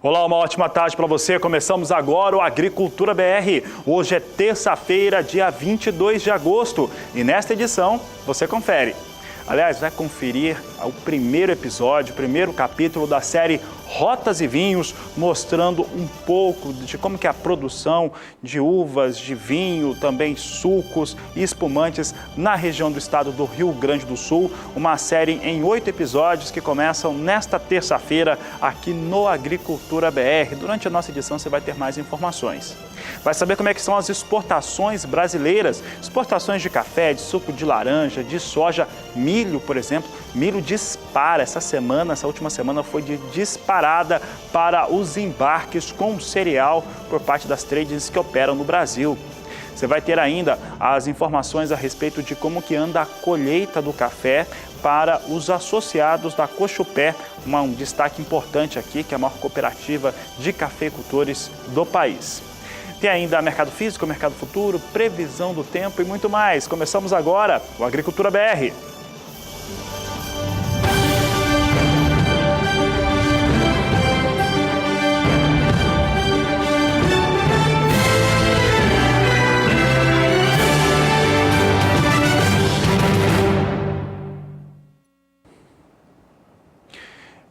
Olá, uma ótima tarde para você. Começamos agora o Agricultura BR. Hoje é terça-feira, dia 22 de agosto. E nesta edição, você confere. Aliás, vai conferir o primeiro episódio, o primeiro capítulo da série Rotas e Vinhos, mostrando um pouco de como que é a produção de uvas, de vinho, também sucos e espumantes na região do estado do Rio Grande do Sul. Uma série em 8 episódios que começam nesta terça-feira aqui no Agricultura BR. Durante a nossa edição você vai ter mais informações. Vai saber como é que são as exportações brasileiras, exportações de café, de suco de laranja, de soja, milho, por exemplo. Milho dispara essa última semana foi de disparada para os embarques com cereal por parte das tradings que operam no Brasil. Você vai ter ainda as informações a respeito de como que anda a colheita do café para os associados da Cochupé, um destaque importante aqui, que é a maior cooperativa de cafeicultores do país. Tem ainda mercado físico, mercado futuro, previsão do tempo e muito mais. Começamos agora o Agricultura BR.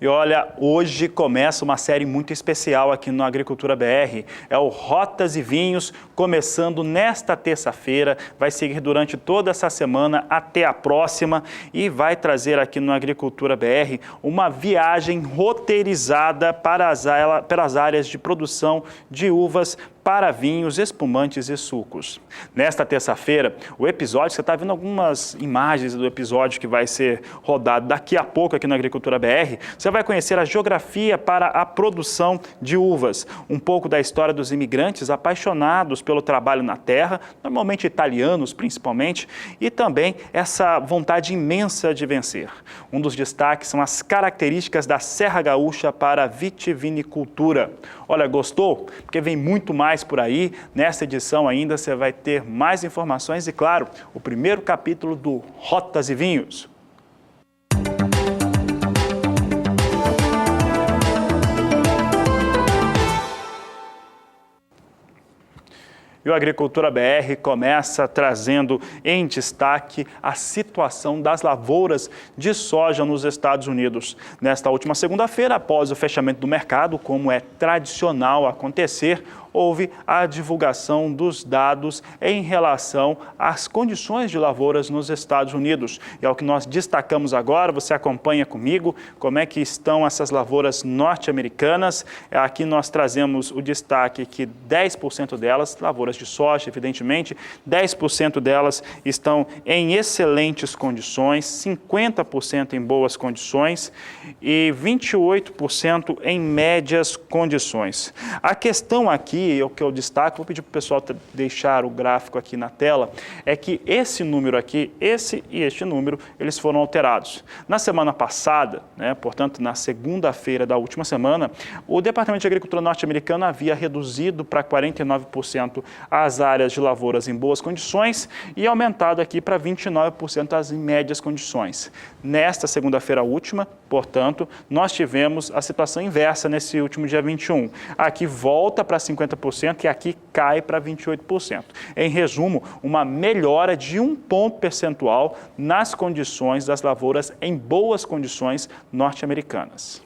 E olha, hoje começa uma série muito especial aqui no Agricultura BR. É o Rotas e Vinhos, começando nesta terça-feira, vai seguir durante toda essa semana até a próxima e vai trazer aqui no Agricultura BR uma viagem roteirizada pelas áreas de produção de uvas para vinhos, espumantes e sucos. Nesta terça-feira, o episódio, você está vendo algumas imagens do episódio que vai ser rodado daqui a pouco aqui na Agricultura BR, você vai conhecer a geografia para a produção de uvas, um pouco da história dos imigrantes apaixonados pelo trabalho na terra, normalmente italianos principalmente, e também essa vontade imensa de vencer. Um dos destaques são as características da Serra Gaúcha para a vitivinicultura. Olha, gostou? Porque vem muito mais por aí. Nesta edição ainda você vai ter mais informações e, claro, o primeiro capítulo do Rotas e Vinhos. E o Agricultura BR começa trazendo em destaque a situação das lavouras de soja nos Estados Unidos. Nesta última segunda-feira, após o fechamento do mercado, como é tradicional acontecer, houve a divulgação dos dados em relação às condições de lavouras nos Estados Unidos. E é o que nós destacamos agora, você acompanha comigo como é que estão essas lavouras norte-americanas. Aqui nós trazemos o destaque que 10% delas, lavouras de soja, evidentemente, 10% delas estão em excelentes condições, 50% em boas condições e 28% em médias condições. A questão aqui, o que eu destaco, vou pedir para o pessoal deixar o gráfico aqui na tela, é que esse número aqui, esse e este número, eles foram alterados. Na semana passada, portanto, na segunda-feira da última semana, o Departamento de Agricultura norte-americano havia reduzido para 49% as áreas de lavouras em boas condições e aumentado aqui para 29% as em médias condições. Nesta segunda-feira última, portanto, nós tivemos a situação inversa nesse último dia 21. Aqui volta para 50% e aqui cai para 28%. Em resumo, uma melhora de 1 ponto percentual nas condições das lavouras em boas condições norte-americanas.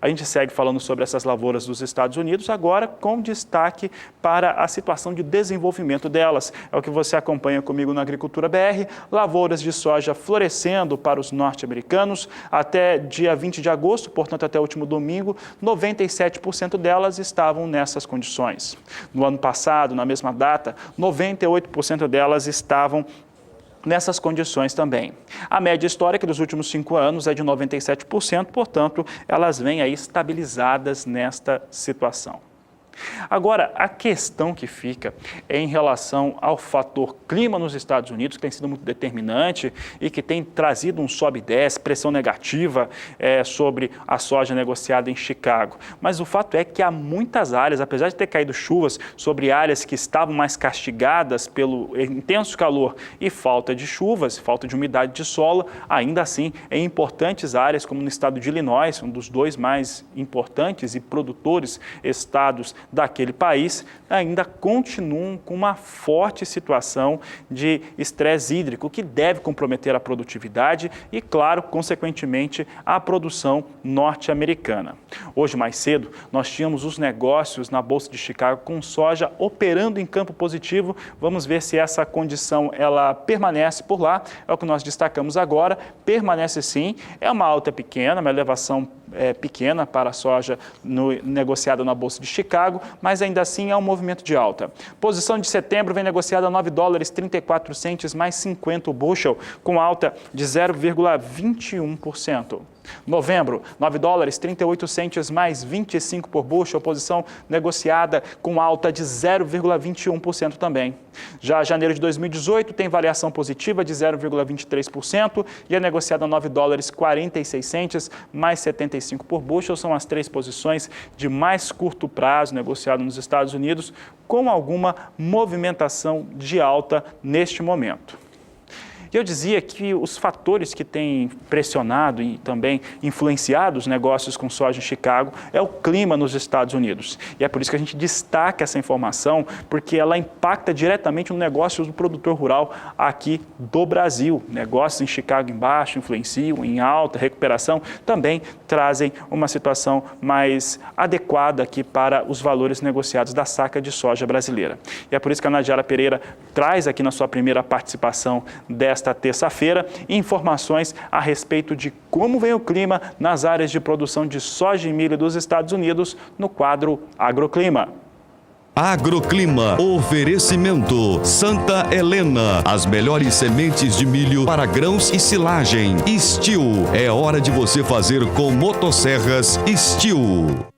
A gente segue falando sobre essas lavouras dos Estados Unidos, agora com destaque para a situação de desenvolvimento delas. É o que você acompanha comigo na Agricultura BR, lavouras de soja florescendo para os norte-americanos. Até dia 20 de agosto, portanto até o último domingo, 97% delas estavam nessas condições. No ano passado, na mesma data, 98% delas estavam nessas condições também. A média histórica dos últimos 5 anos é de 97%, portanto, elas vêm aí estabilizadas nesta situação. Agora, a questão que fica é em relação ao fator clima nos Estados Unidos, que tem sido muito determinante e que tem trazido um sobe e desce, pressão negativa sobre a soja negociada em Chicago. Mas o fato é que há muitas áreas, apesar de ter caído chuvas sobre áreas que estavam mais castigadas pelo intenso calor e falta de chuvas, falta de umidade de solo, ainda assim, em importantes áreas, como no estado de Illinois, um dos dois mais importantes e produtores estados daquele país, ainda continuam com uma forte situação de estresse hídrico, que deve comprometer a produtividade e, claro, consequentemente, a produção norte-americana. Hoje, mais cedo, nós tínhamos os negócios na Bolsa de Chicago com soja operando em campo positivo. Vamos ver se essa condição ela permanece por lá. É o que nós destacamos agora. Permanece sim, é uma alta pequena, uma elevação pequena para a soja negociada na Bolsa de Chicago, mas ainda assim é um movimento de alta. Posição de setembro vem negociada a $9,34 mais 50 o bushel, com alta de 0,21%. Novembro, $9,38 mais 25 por bushel, posição negociada com alta de 0,21% também. Já janeiro de 2018 tem variação positiva de 0,23% e é negociada a $9,46 mais 75 por bushel. São as três posições de mais curto prazo negociado nos Estados Unidos, com alguma movimentação de alta neste momento. E eu dizia que os fatores que têm pressionado e também influenciado os negócios com soja em Chicago é o clima nos Estados Unidos. E é por isso que a gente destaca essa informação, porque ela impacta diretamente no negócio do produtor rural aqui do Brasil. Negócios em Chicago em baixo influenciam, em alta, recuperação, também trazem uma situação mais adequada aqui para os valores negociados da saca de soja brasileira. E é por isso que a Nadiara Pereira traz aqui na sua primeira participação desta terça-feira informações a respeito de como vem o clima nas áreas de produção de soja e milho dos Estados Unidos no quadro Agroclima. Agroclima, oferecimento Santa Helena, as melhores sementes de milho para grãos e silagem. Steel, é hora de você fazer com motosserras Steel.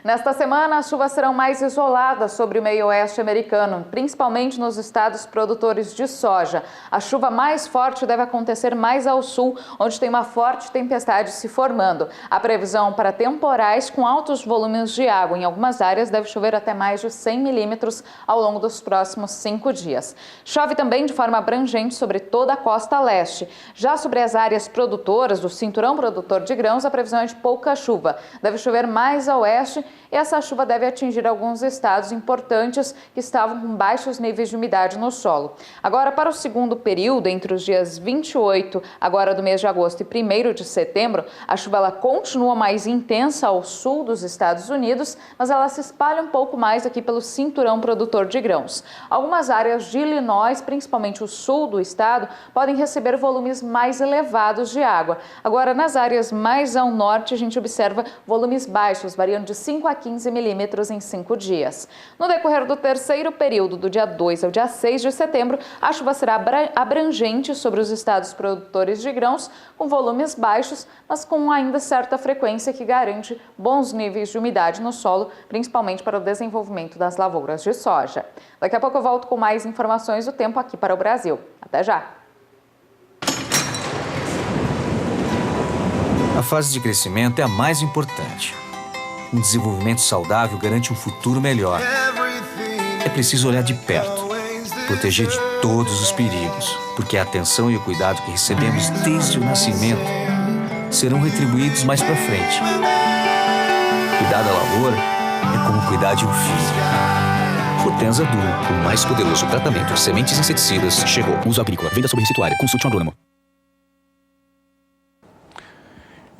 Nesta semana, as chuvas serão mais isoladas sobre o meio oeste americano, principalmente nos estados produtores de soja. A chuva mais forte deve acontecer mais ao sul, onde tem uma forte tempestade se formando. A previsão para temporais com altos volumes de água. Em algumas áreas deve chover até mais de 100 milímetros ao longo dos próximos 5 dias. Chove também de forma abrangente sobre toda a costa leste. Já sobre as áreas produtoras do cinturão produtor de grãos, a previsão é de pouca chuva. Deve chover mais a oeste e essa chuva deve atingir alguns estados importantes que estavam com baixos níveis de umidade no solo. Agora, para o segundo período, entre os dias 28 agora do mês de agosto e 1º de setembro, a chuva ela continua mais intensa ao sul dos Estados Unidos, mas ela se espalha um pouco mais aqui pelo cinturão produtor de grãos. Algumas áreas de Illinois, principalmente o sul do estado, podem receber volumes mais elevados de água. Agora, nas áreas mais ao norte, a gente observa volumes baixos, variando de 5 a 15 milímetros em 5 dias. No decorrer do terceiro período, do dia 2 ao dia 6 de setembro, a chuva será abrangente sobre os estados produtores de grãos, com volumes baixos, mas com ainda certa frequência que garante bons níveis de umidade no solo, principalmente para o desenvolvimento das lavouras de soja. Daqui a pouco eu volto com mais informações do tempo aqui para o Brasil. Até já! A fase de crescimento é a mais importante. Um desenvolvimento saudável garante um futuro melhor. É preciso olhar de perto, proteger de todos os perigos, porque a atenção e o cuidado que recebemos desde o nascimento serão retribuídos mais para frente. Cuidar da lavoura é como cuidar de um filho. Potenza Duo, o mais poderoso tratamento de sementes e inseticidas, chegou. Uso agrícola, venda sobre receituário, consulte um agrônomo.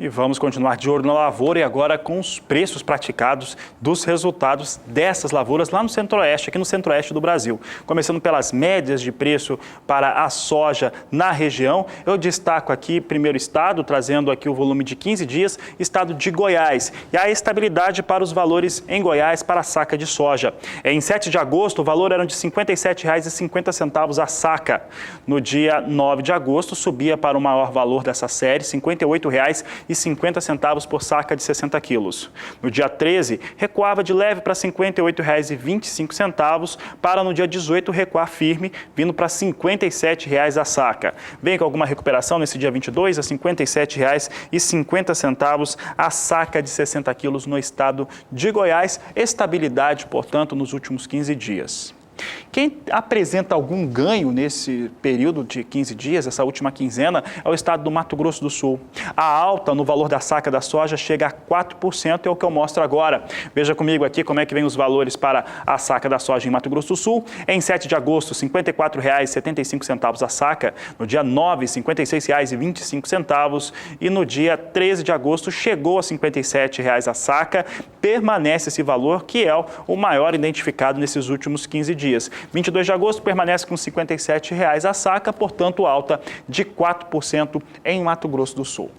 E vamos continuar de olho na lavoura e agora com os preços praticados dos resultados dessas lavouras lá no Centro-Oeste, aqui no Centro-Oeste do Brasil. Começando pelas médias de preço para a soja na região, eu destaco aqui primeiro estado, trazendo aqui o volume de 15 dias, estado de Goiás. E a estabilidade para os valores em Goiás para a saca de soja. Em 7 de agosto, o valor era de R$ 57,50 a saca. No dia 9 de agosto, subia para o maior valor dessa série, R$ 58,00 R$58,50 por saca de 60 quilos. No dia 13, recuava de leve para R$ 58,25, para no dia 18 recuar firme, vindo para R$ 57,00 a saca. Vem com alguma recuperação nesse dia 22, a R$ 57,50 a saca de 60 quilos no estado de Goiás. Estabilidade, portanto, nos últimos 15 dias. Quem apresenta algum ganho nesse período de 15 dias, essa última quinzena, é o estado do Mato Grosso do Sul. A alta no valor da saca da soja chega a 4%, é o que eu mostro agora. Veja comigo aqui como é que vem os valores para a saca da soja em Mato Grosso do Sul. Em 7 de agosto, R$ 54,75 a saca. No dia 9, R$ 56,25. E no dia 13 de agosto, chegou a R$ 57,00 a saca. Permanece esse valor, que é o maior identificado nesses últimos 15 dias. 22 de agosto permanece com R$ 57,00 a saca, portanto alta de 4% em Mato Grosso do Sul.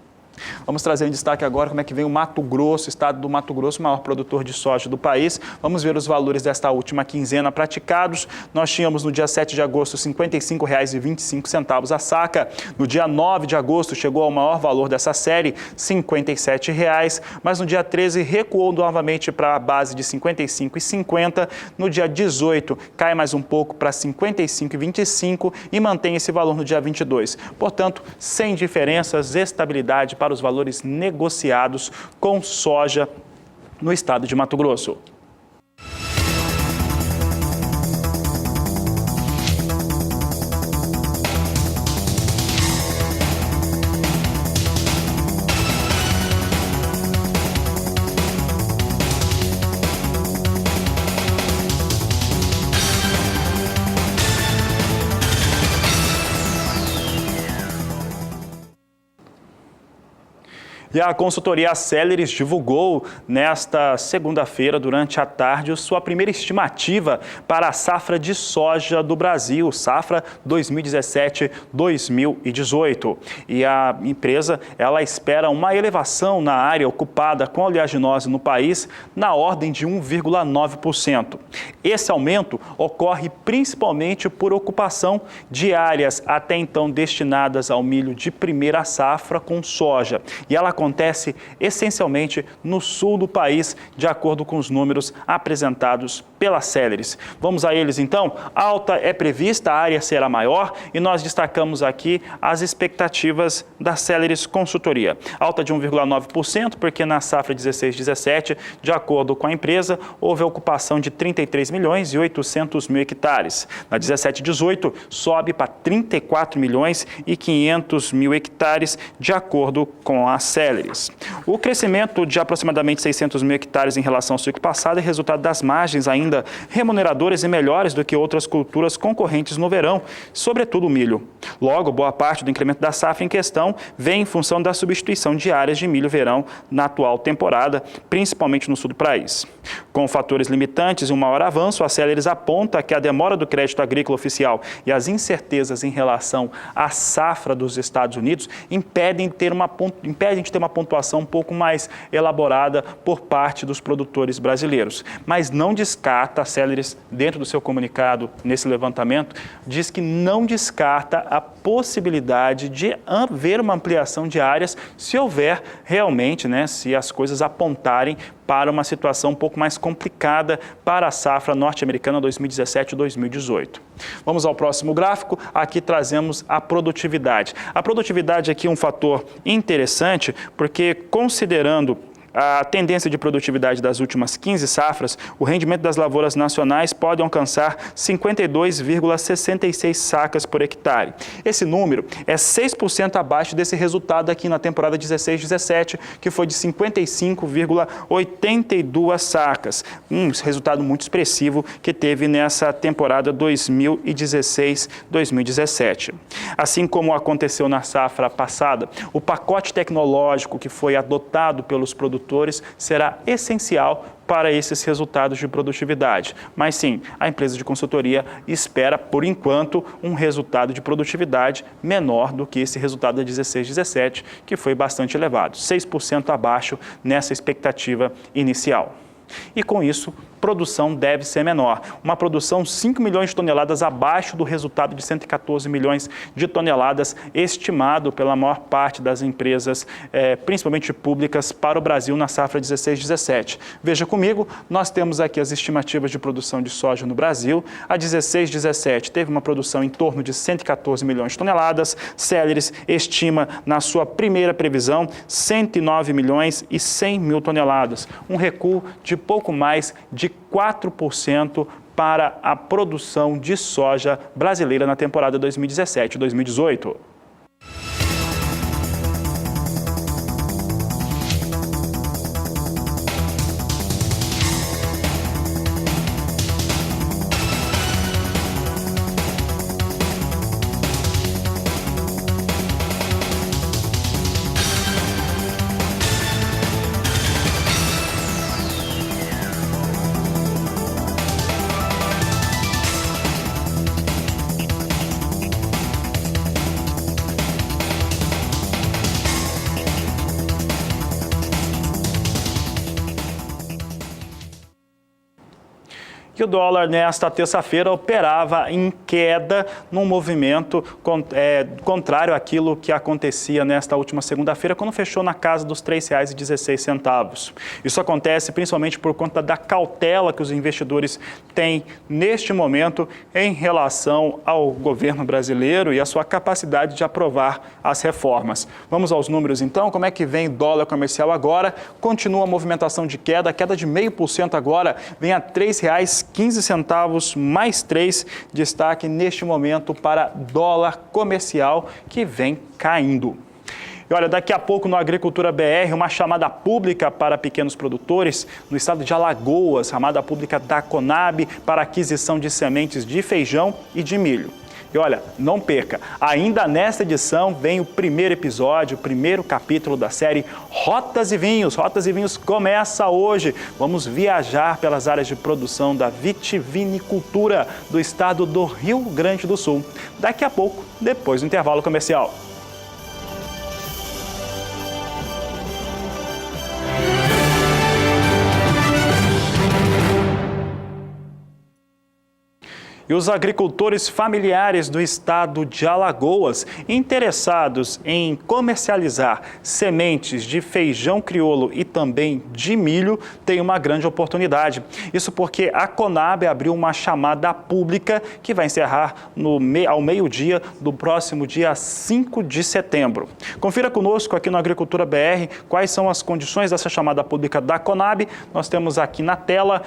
Vamos trazer em destaque agora como é que vem o Mato Grosso, estado do Mato Grosso, o maior produtor de soja do país. Vamos ver os valores desta última quinzena praticados. Nós tínhamos no dia 7 de agosto R$ 55,25 a saca. No dia 9 de agosto chegou ao maior valor dessa série, R$ 57,00, mas no dia 13 recuou novamente para a base de R$ 55,50. No dia 18 cai mais um pouco para R$ 55,25 e mantém esse valor no dia 22. Portanto, sem diferenças, estabilidade para os valores negociados com soja no estado de Mato Grosso. E a consultoria Celeris divulgou nesta segunda-feira, durante a tarde, sua primeira estimativa para a safra de soja do Brasil, safra 2017-2018. E a empresa, ela espera uma elevação na área ocupada com oleaginose no país na ordem de 1,9%. Esse aumento ocorre principalmente por ocupação de áreas até então destinadas ao milho de primeira safra com soja. E ela acontece essencialmente no sul do país, de acordo com os números apresentados pela Celeris. Vamos a eles então? A alta é prevista, a área será maior e nós destacamos aqui as expectativas da Celeris Consultoria. Alta de 1,9%, porque na safra 16-17, de acordo com a empresa, houve a ocupação de 33.800.000 hectares. Na 17-18, sobe para 34.500.000 hectares, de acordo com a Celeris. O crescimento de aproximadamente 600.000 hectares em relação ao ciclo passado é resultado das margens ainda remuneradoras e melhores do que outras culturas concorrentes no verão, sobretudo o milho. Logo, boa parte do incremento da safra em questão vem em função da substituição de áreas de milho-verão na atual temporada, principalmente no sul do país. Com fatores limitantes e um maior avanço, a Celeris aponta que a demora do crédito agrícola oficial e as incertezas em relação à safra dos Estados Unidos impedem de ter uma pontuação um pouco mais elaborada por parte dos produtores brasileiros. Mas não descarta, a Celeris, dentro do seu comunicado, nesse levantamento, diz que não descarta a possibilidade de haver uma ampliação de áreas se houver realmente, se as coisas apontarem para uma situação um pouco mais complicada para a safra norte-americana 2017-2018. Vamos ao próximo gráfico. Aqui trazemos a produtividade. A produtividade aqui é um fator interessante, porque considerando a tendência de produtividade das últimas 15 safras, o rendimento das lavouras nacionais pode alcançar 52,66 sacas por hectare. Esse número é 6% abaixo desse resultado aqui na temporada 16-17, que foi de 55,82 sacas. Um resultado muito expressivo que teve nessa temporada 2016-2017. Assim como aconteceu na safra passada, o pacote tecnológico que foi adotado pelos produtores será essencial para esses resultados de produtividade. Mas sim, a empresa de consultoria espera, por enquanto, um resultado de produtividade menor do que esse resultado da 16-17, que foi bastante elevado, 6% abaixo nessa expectativa inicial. E com isso, produção deve ser menor. Uma produção 5 milhões de toneladas abaixo do resultado de 114 milhões de toneladas estimado pela maior parte das empresas, principalmente públicas, para o Brasil na safra 16-17. Veja comigo, nós temos aqui as estimativas de produção de soja no Brasil. A 16-17 teve uma produção em torno de 114 milhões de toneladas. Celes estima na sua primeira previsão 109 milhões e 100 mil toneladas. Um recuo de pouco mais de 4% para a produção de soja brasileira na temporada 2017-2018. E o dólar, nesta terça-feira, operava em queda num movimento contrário àquilo que acontecia nesta última segunda-feira, quando fechou na casa dos R$ 3,16. Isso acontece principalmente por conta da cautela que os investidores têm neste momento em relação ao governo brasileiro e a sua capacidade de aprovar as reformas. Vamos aos números então. Como é que vem o dólar comercial agora? Continua a movimentação de queda, a queda de 0,5% agora vem a R$ 3,15 mais 3, destaque neste momento para dólar comercial que vem caindo. E olha, daqui a pouco no Agricultura BR, uma chamada pública para pequenos produtores no estado de Alagoas, chamada pública da Conab para aquisição de sementes de feijão e de milho. E olha, não perca, ainda nesta edição vem o primeiro episódio, o primeiro capítulo da série Rotas e Vinhos. Rotas e Vinhos começa hoje. Vamos viajar pelas áreas de produção da vitivinicultura do estado do Rio Grande do Sul. Daqui a pouco, depois do intervalo comercial. E os agricultores familiares do estado de Alagoas, interessados em comercializar sementes de feijão crioulo e também de milho, têm uma grande oportunidade. Isso porque a Conab abriu uma chamada pública que vai encerrar ao meio-dia do próximo dia 5 de setembro. Confira conosco aqui no Agricultura BR quais são as condições dessa chamada pública da Conab. Nós temos aqui na tela,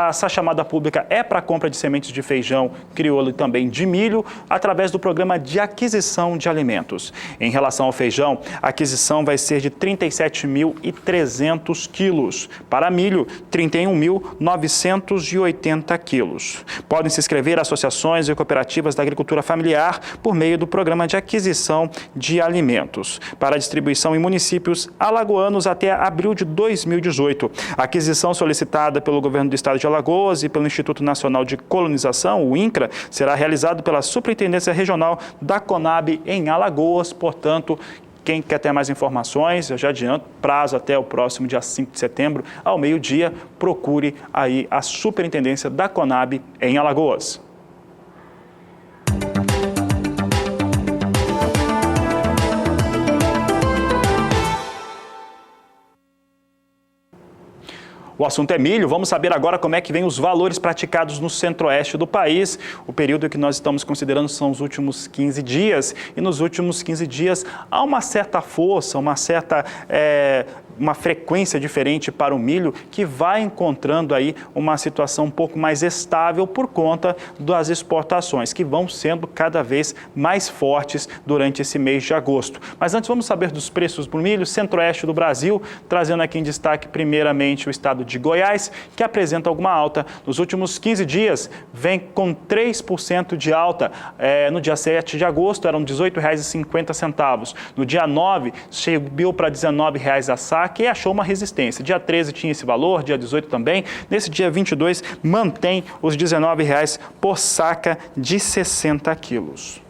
essa chamada pública é para a compra de sementes de feijão crioulo e também de milho, através do programa de aquisição de alimentos. Em relação ao feijão, a aquisição vai ser de 37.300 quilos. Para milho, 31.980 quilos. Podem se inscrever associações e cooperativas da agricultura familiar por meio do programa de aquisição de alimentos, para distribuição em municípios alagoanos até abril de 2018. A aquisição solicitada pelo governo do estado de Alagoas e pelo Instituto Nacional de Colonização, o INCRA, será realizado pela Superintendência Regional da Conab em Alagoas. Portanto, quem quer ter mais informações, eu já adianto, prazo até o próximo dia 5 de setembro, ao meio-dia, procure aí a Superintendência da Conab em Alagoas. O assunto é milho. Vamos saber agora como é que vem os valores praticados no centro-oeste do país. O período que nós estamos considerando são os últimos 15 dias. E nos últimos 15 dias há uma certa força, uma frequência diferente para o milho, que vai encontrando aí uma situação um pouco mais estável por conta das exportações, que vão sendo cada vez mais fortes durante esse mês de agosto. Mas antes vamos saber dos preços do milho, centro-oeste do Brasil, trazendo aqui em destaque primeiramente o estado de Goiás, que apresenta alguma alta. Nos últimos 15 dias, vem com 3% de alta. No dia 7 de agosto, eram R$ 18,50. No dia 9, subiu para R$ 19,00 a saca e achou uma resistência. Dia 13 tinha esse valor, dia 18 também. Nesse dia 22, mantém os R$ 19,00 por saca de 60 quilos.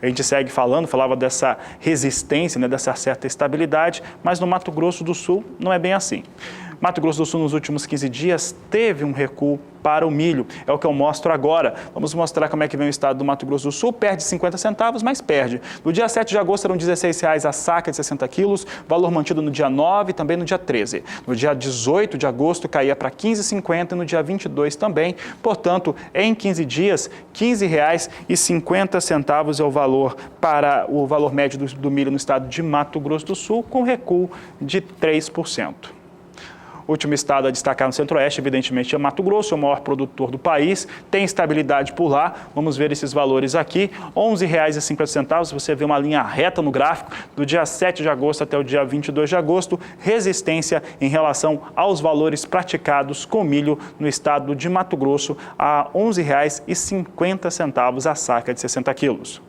A gente segue falava dessa resistência, dessa certa estabilidade, mas no Mato Grosso do Sul não é bem assim. Mato Grosso do Sul, nos últimos 15 dias, teve um recuo para o milho. É o que eu mostro agora. Vamos mostrar como é que vem o estado do Mato Grosso do Sul. Perde 50 centavos, mas perde. No dia 7 de agosto eram R$ 16,00 a saca de 60 quilos, valor mantido no dia 9 e também no dia 13. No dia 18 de agosto caía para R$ 15,50 e no dia 22 também. Portanto, em 15 dias, R$ 15,50 é o valor para o valor médio do milho no estado de Mato Grosso do Sul, com recuo de 3%. O último estado a destacar no Centro-Oeste, evidentemente, é Mato Grosso, o maior produtor do país, tem estabilidade por lá. Vamos ver esses valores aqui, R$ 11,50, você vê uma linha reta no gráfico, do dia 7 de agosto até o dia 22 de agosto, resistência em relação aos valores praticados com milho no estado de Mato Grosso, a R$ 11,50 a saca de 60 quilos.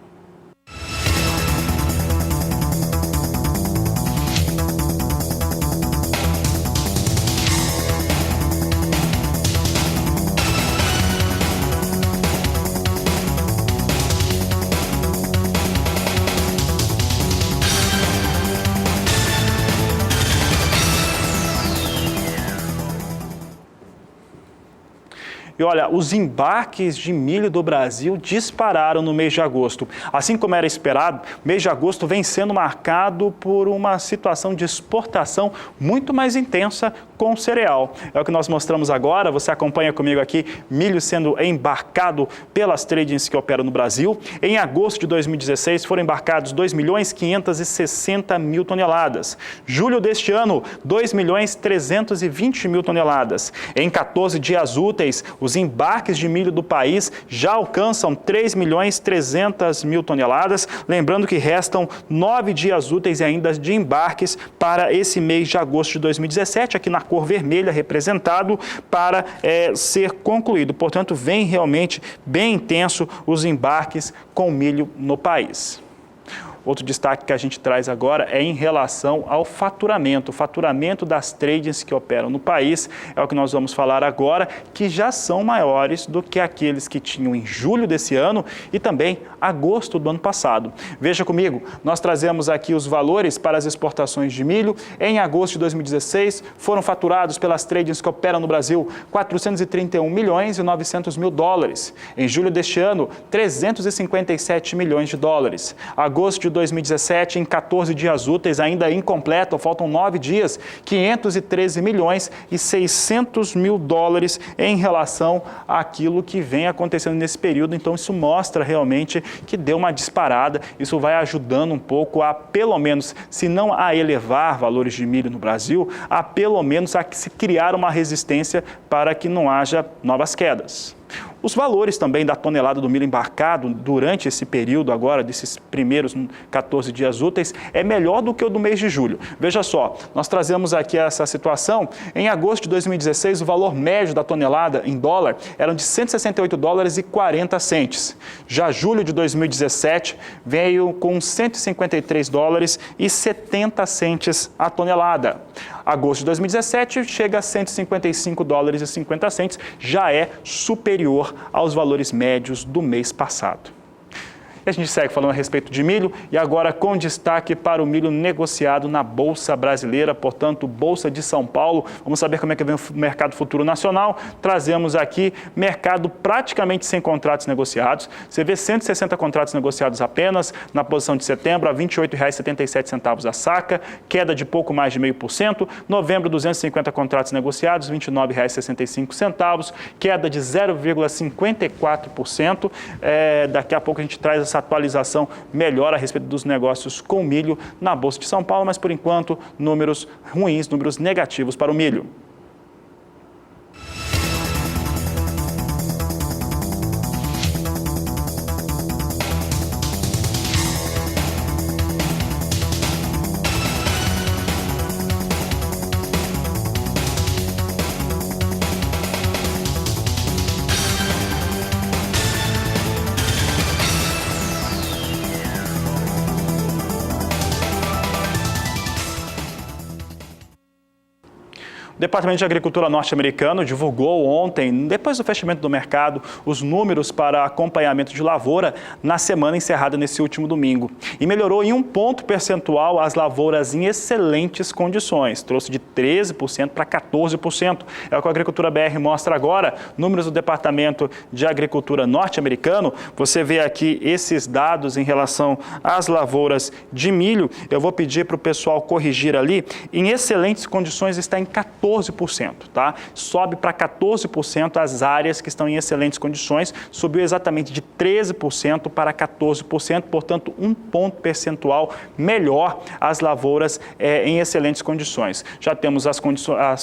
E olha, os embarques de milho do Brasil dispararam no mês de agosto. Assim como era esperado, o mês de agosto vem sendo marcado por uma situação de exportação muito mais intensa com o cereal. É o que nós mostramos agora, você acompanha comigo aqui, milho sendo embarcado pelas tradings que operam no Brasil. Em agosto de 2016 foram embarcados 2.560.000 toneladas. Julho deste ano, 2.320.000 toneladas. Em 14 dias úteis, os embarques de milho do país já alcançam 3.300.000 toneladas. Lembrando que restam 9 dias úteis ainda de embarques para esse mês de agosto de 2017, aqui na cor vermelha representado, para ser concluído. Portanto, vem realmente bem intenso os embarques com milho no país. Outro destaque que a gente traz agora é em relação ao faturamento. O faturamento das tradings que operam no país é o que nós vamos falar agora, que já são maiores do que aqueles que tinham em julho desse ano e também agosto do ano passado. Veja comigo, nós trazemos aqui os valores para as exportações de milho. Em agosto de 2016, foram faturados pelas tradings que operam no Brasil 431 milhões e 900 mil dólares. Em julho deste ano, 357 milhões de dólares. Agosto de 2017, em 14 dias úteis, ainda incompleto, faltam 9 dias, 513 milhões e 600 mil dólares em relação àquilo que vem acontecendo nesse período. Então, isso mostra realmente que deu uma disparada. Isso vai ajudando um pouco a, pelo menos, se não a elevar valores de milho no Brasil, a pelo menos a se criar uma resistência para que não haja novas quedas. Os valores também da tonelada do milho embarcado durante esse período agora, desses primeiros 14 dias úteis, é melhor do que o do mês de julho. Veja só, nós trazemos aqui essa situação. Em agosto de 2016, o valor médio da tonelada em dólar era de 168 dólares e 40 centes. Já julho de 2017 veio com 153 dólares e 70 centes a tonelada. Agosto de 2017 chega a 155 dólares e 50 centes, já é superior aos valores médios do mês passado. E a gente segue falando a respeito de milho e agora com destaque para o milho negociado na Bolsa Brasileira, portanto, Bolsa de São Paulo. Vamos saber como é que vem o mercado futuro nacional. Trazemos aqui mercado praticamente sem contratos negociados. Você vê 160 contratos negociados apenas na posição de setembro, a R$ 28,77 a saca, queda de pouco mais de 0,5%. Novembro, 250 contratos negociados, R$ 29,65, queda de 0,54%. Daqui a pouco a gente traz essa atualização melhor a respeito dos negócios com milho na Bolsa de São Paulo, mas por enquanto números ruins, números negativos para o milho. O Departamento de Agricultura norte-americano divulgou ontem, depois do fechamento do mercado, os números para acompanhamento de lavoura na semana encerrada nesse último domingo. E melhorou em 1 ponto percentual as lavouras em excelentes condições. Trouxe de 13% para 14%. É o que a Agricultura BR mostra agora. Números do Departamento de Agricultura norte-americano. Você vê aqui esses dados em relação às lavouras de milho. Eu vou pedir para o pessoal corrigir ali. Em excelentes condições está em 14%, tá? Sobe para 14% as áreas que estão em excelentes condições, subiu exatamente de 13% para 14%, portanto, 1 ponto percentual melhor as lavouras em excelentes condições. Já temos as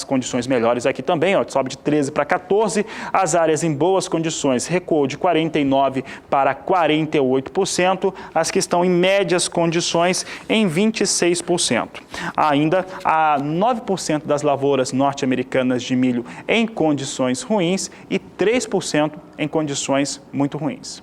condições melhores aqui também, ó, sobe de 13% para 14%, as áreas em boas condições recuou de 49% para 48%, as que estão em médias condições em 26%. Ainda há 9% das lavouras norte-americanas de milho em condições ruins e 3% em condições muito ruins.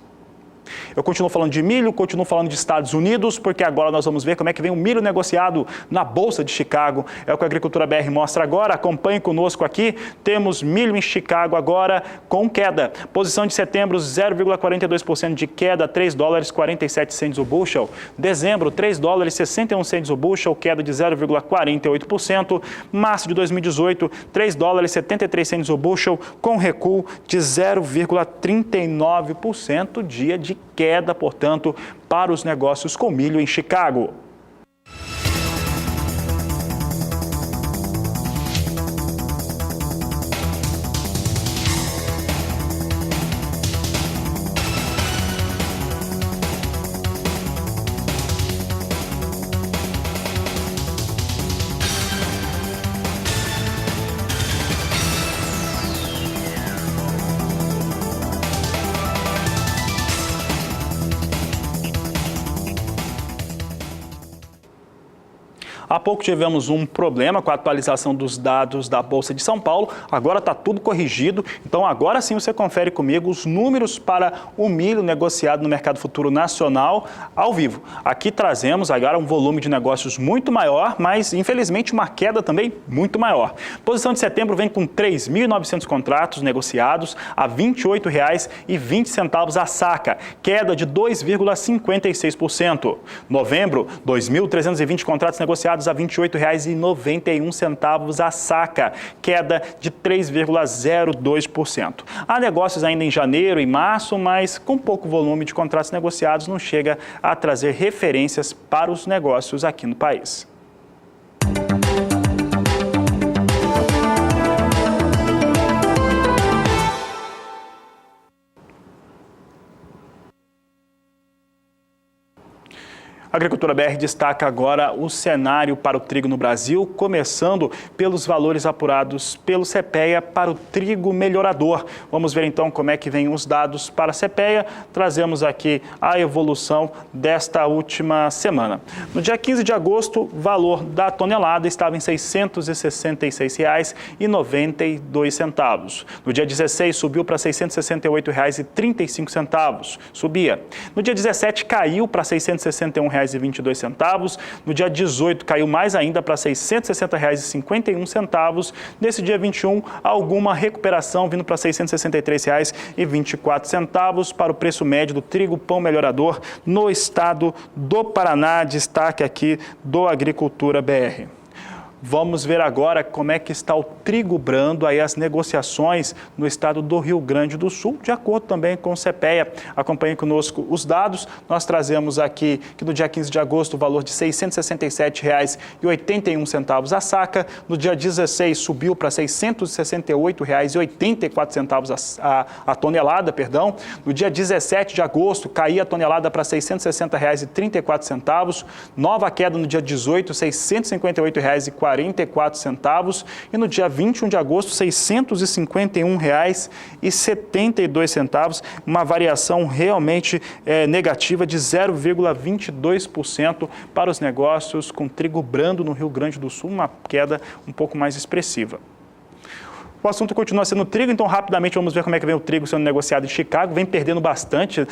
Eu continuo falando de milho, continuo falando de Estados Unidos, porque agora nós vamos ver como é que vem o milho negociado na Bolsa de Chicago. É o que a Agricultura BR mostra agora. Acompanhe conosco aqui. Temos milho em Chicago agora com queda. Posição de setembro, 0,42% de queda, $3,47 o bushel. Dezembro, $3,61 o bushel, queda de 0,48%. Março de 2018, $3,73 o bushel, com recuo de 0,39%, dia de queda, portanto, para os negócios com milho em Chicago. Há pouco tivemos um problema com a atualização dos dados da Bolsa de São Paulo, agora está tudo corrigido, então agora sim você confere comigo os números para o milho negociado no mercado futuro nacional ao vivo. Aqui trazemos agora um volume de negócios muito maior, mas infelizmente uma queda também muito maior. Posição de setembro vem com 3.900 contratos negociados a R$ 28,20 a saca, queda de 2,56%. Novembro, 2.320 contratos negociados a R$ 28,91 a saca, queda de 3,02%. Há negócios ainda em janeiro e março, mas com pouco volume de contratos negociados não chega a trazer referências para os negócios aqui no país. A Agricultura BR destaca agora o cenário para o trigo no Brasil, começando pelos valores apurados pelo CPEA para o trigo melhorador. Vamos ver então como é que vem os dados para a CPEA. Trazemos aqui a evolução desta última semana. No dia 15 de agosto, o valor da tonelada estava em R$ 666,92. No dia 16, subiu para R$ 668,35. Subia. No dia 17, caiu para R$ 661,22. No dia 18, caiu mais ainda para R$ 660,51. Nesse dia 21, alguma recuperação vindo para R$ 663,24 para o preço médio do trigo pão melhorador no estado do Paraná. Destaque aqui do Agricultura BR. Vamos ver agora como é que está o trigo brando, aí as negociações no estado do Rio Grande do Sul, de acordo também com o CPEA. Acompanhe conosco os dados. Nós trazemos aqui que no dia 15 de agosto o valor de R$ 667,81 a saca. No dia 16 subiu para R$ 668,84 a tonelada, perdão. No dia 17 de agosto caía a tonelada para R$ 660,34. Nova queda no dia 18, R$ 658,40. 44 centavos e no dia 21 de agosto R$ 651,72, uma variação realmente negativa de 0,22% para os negócios com trigo brando no Rio Grande do Sul, uma queda um pouco mais expressiva. O assunto continua sendo o trigo, então rapidamente vamos ver como é que vem o trigo sendo negociado em Chicago. Vem perdendo bastante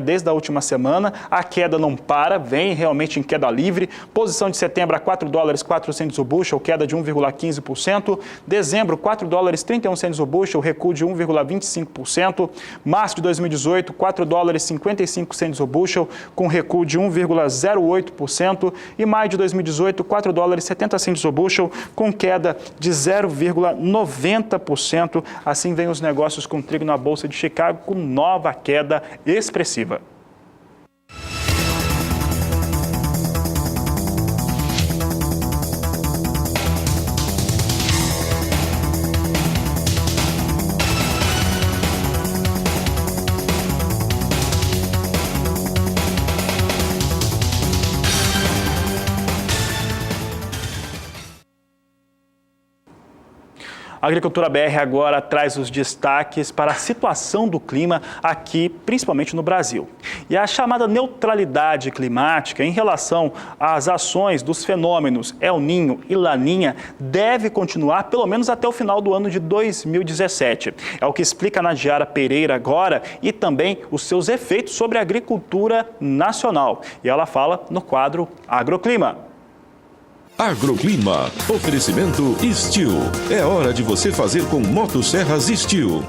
desde a última semana. A queda não para, vem realmente em queda livre. Posição de setembro a $4,04 o bushel, queda de 1,15%. Dezembro, $4,31 o bushel, recuo de 1,25%. Março de 2018, $4,55 o bushel, com recuo de 1,08%. E maio de 2018, $4,70 o bushel, com queda de 0,90%. Assim vem os negócios com trigo na Bolsa de Chicago, com nova queda expressiva. A Agricultura BR agora traz os destaques para a situação do clima aqui, principalmente no Brasil. E a chamada neutralidade climática em relação às ações dos fenômenos El Niño e Laninha deve continuar pelo menos até o final do ano de 2017. É o que explica a Nadiara Pereira agora e também os seus efeitos sobre a agricultura nacional. E ela fala no quadro Agroclima. Agroclima. Oferecimento Steel. É hora de você fazer com motosserras Steel.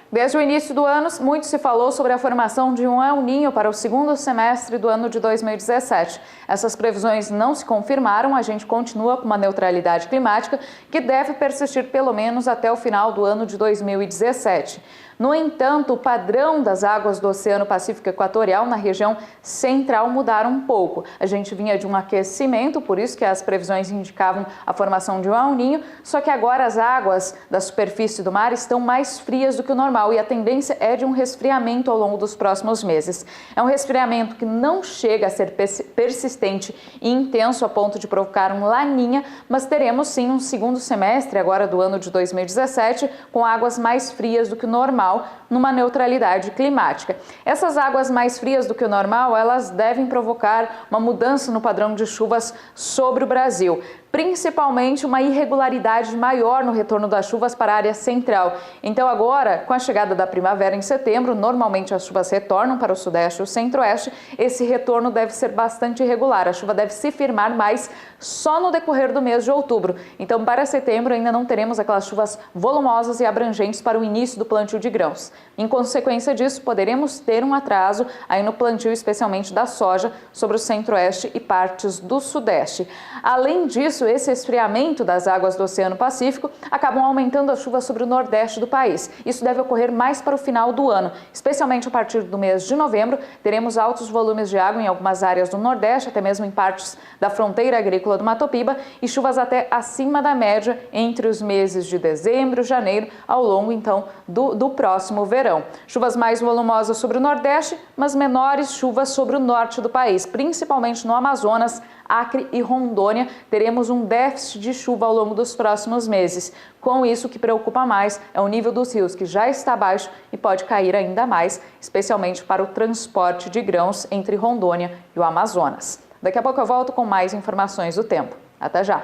Desde o início do ano, muito se falou sobre a formação de um El Niño para o segundo semestre do ano de 2017. Essas previsões não se confirmaram, a gente continua com uma neutralidade climática que deve persistir pelo menos até o final do ano de 2017. No entanto, o padrão das águas do Oceano Pacífico Equatorial na região central mudaram um pouco. A gente vinha de um aquecimento, por isso que as previsões indicavam a formação de um El Niño, só que agora as águas da superfície do mar estão mais frias do que o normal e a tendência é de um resfriamento ao longo dos próximos meses. É um resfriamento que não chega a ser persistente e intenso a ponto de provocar um Laninha, mas teremos sim um segundo semestre agora do ano de 2017 com águas mais frias do que o normal, numa neutralidade climática. Essas águas mais frias do que o normal, elas devem provocar uma mudança no padrão de chuvas sobre o Brasil, principalmente uma irregularidade maior no retorno das chuvas para a área central. Então agora, com a chegada da primavera em setembro, normalmente as chuvas retornam para o sudeste e o centro-oeste. Esse retorno deve ser bastante irregular. A chuva deve se firmar mais só no decorrer do mês de outubro. Então, para setembro ainda não teremos aquelas chuvas volumosas e abrangentes para o início do plantio de grãos. Em consequência disso, poderemos ter um atraso aí no plantio, especialmente da soja, sobre o centro-oeste e partes do sudeste. Além disso, esse esfriamento das águas do Oceano Pacífico acabam aumentando as chuvas sobre o nordeste do país. Isso deve ocorrer mais para o final do ano, especialmente a partir do mês de novembro. Teremos altos volumes de água em algumas áreas do nordeste, até mesmo em partes da fronteira agrícola do Mato Piba, e chuvas até acima da média entre os meses de dezembro e janeiro, ao longo então do próximo verão. Chuvas mais volumosas sobre o nordeste, mas menores chuvas sobre o norte do país, principalmente no Amazonas, Acre e Rondônia. Teremos um déficit de chuva ao longo dos próximos meses. Com isso, o que preocupa mais é o nível dos rios, que já está baixo e pode cair ainda mais, especialmente para o transporte de grãos entre Rondônia e o Amazonas. Daqui a pouco eu volto com mais informações do tempo. Até já!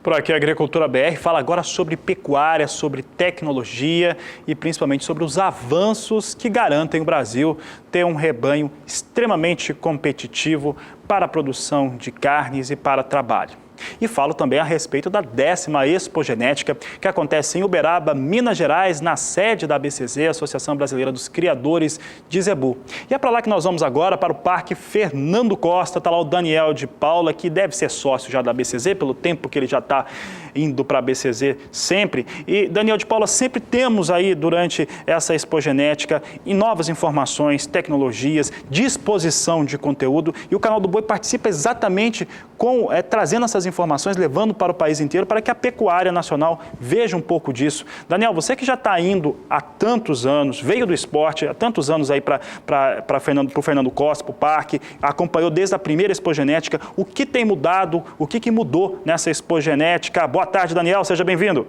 Por aqui a Agricultura BR fala agora sobre pecuária, sobre tecnologia e principalmente sobre os avanços que garantem o Brasil ter um rebanho extremamente competitivo para a produção de carnes e para trabalho. E falo também a respeito da 10ª Expo Genética, que acontece em Uberaba, Minas Gerais, na sede da ABCZ, Associação Brasileira dos Criadores de Zebu. E é para lá que nós vamos agora, para o Parque Fernando Costa. Está lá o Daniel de Paula, que deve ser sócio já da ABCZ, pelo tempo que ele já está indo para a ABCZ sempre. E, Daniel de Paula, sempre temos aí, durante essa Expo Genética, novas informações, tecnologias, disposição de conteúdo. E o Canal do Boi participa exatamente trazendo essas informações, levando para o país inteiro, para que a pecuária nacional veja um pouco disso. Daniel, você que já está indo há tantos anos, veio do esporte há tantos anos aí para o Fernando Costa, para o parque, acompanhou desde a primeira Expo Genética. O que tem mudado, o que mudou nessa Expo Genética? Boa tarde, Daniel, seja bem-vindo.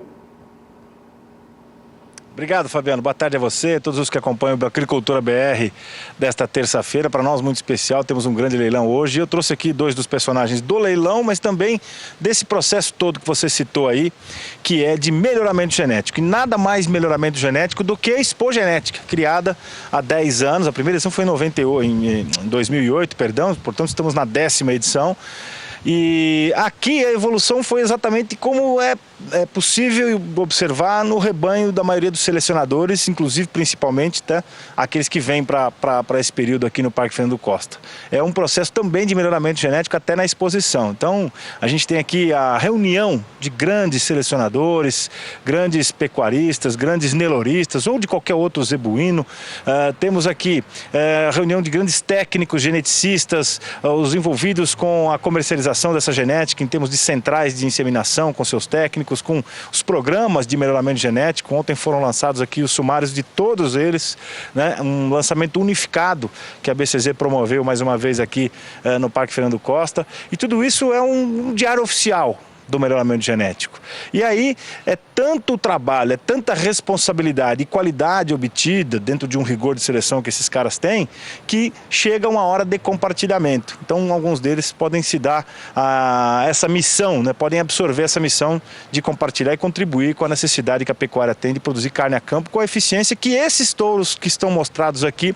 Obrigado, Fabiano. Boa tarde a você, todos os que acompanham o Agricultura BR desta terça-feira. Para nós, muito especial, temos um grande leilão hoje. Eu trouxe aqui 2 dos personagens do leilão, mas também desse processo todo que você citou aí, que é de melhoramento genético. E nada mais melhoramento genético do que a Expogenética, criada há 10 anos. A primeira edição foi em 2008, portanto estamos na 10ª edição. E aqui a evolução foi exatamente como é possível observar no rebanho da maioria dos selecionadores, inclusive principalmente aqueles que vêm para esse período aqui no Parque Fernando Costa. É um processo também de melhoramento genético até na exposição. Então a gente tem aqui a reunião de grandes selecionadores, grandes pecuaristas, grandes neloristas ou de qualquer outro zebuíno. Temos aqui a reunião de grandes técnicos, geneticistas, os envolvidos com a comercialização dessa genética em termos de centrais de inseminação com seus técnicos, com os programas de melhoramento genético. Ontem foram lançados aqui os sumários de todos eles, né? Um lançamento unificado que a BCZ promoveu mais uma vez aqui no Parque Fernando Costa. E tudo isso é um diário oficial do melhoramento genético. E aí é tanto trabalho, é tanta responsabilidade e qualidade obtida dentro de um rigor de seleção que esses caras têm, que chega uma hora de compartilhamento. Então alguns deles podem se dar a essa missão, né? Podem absorver essa missão de compartilhar e contribuir com a necessidade que a pecuária tem de produzir carne a campo com a eficiência que esses touros que estão mostrados aqui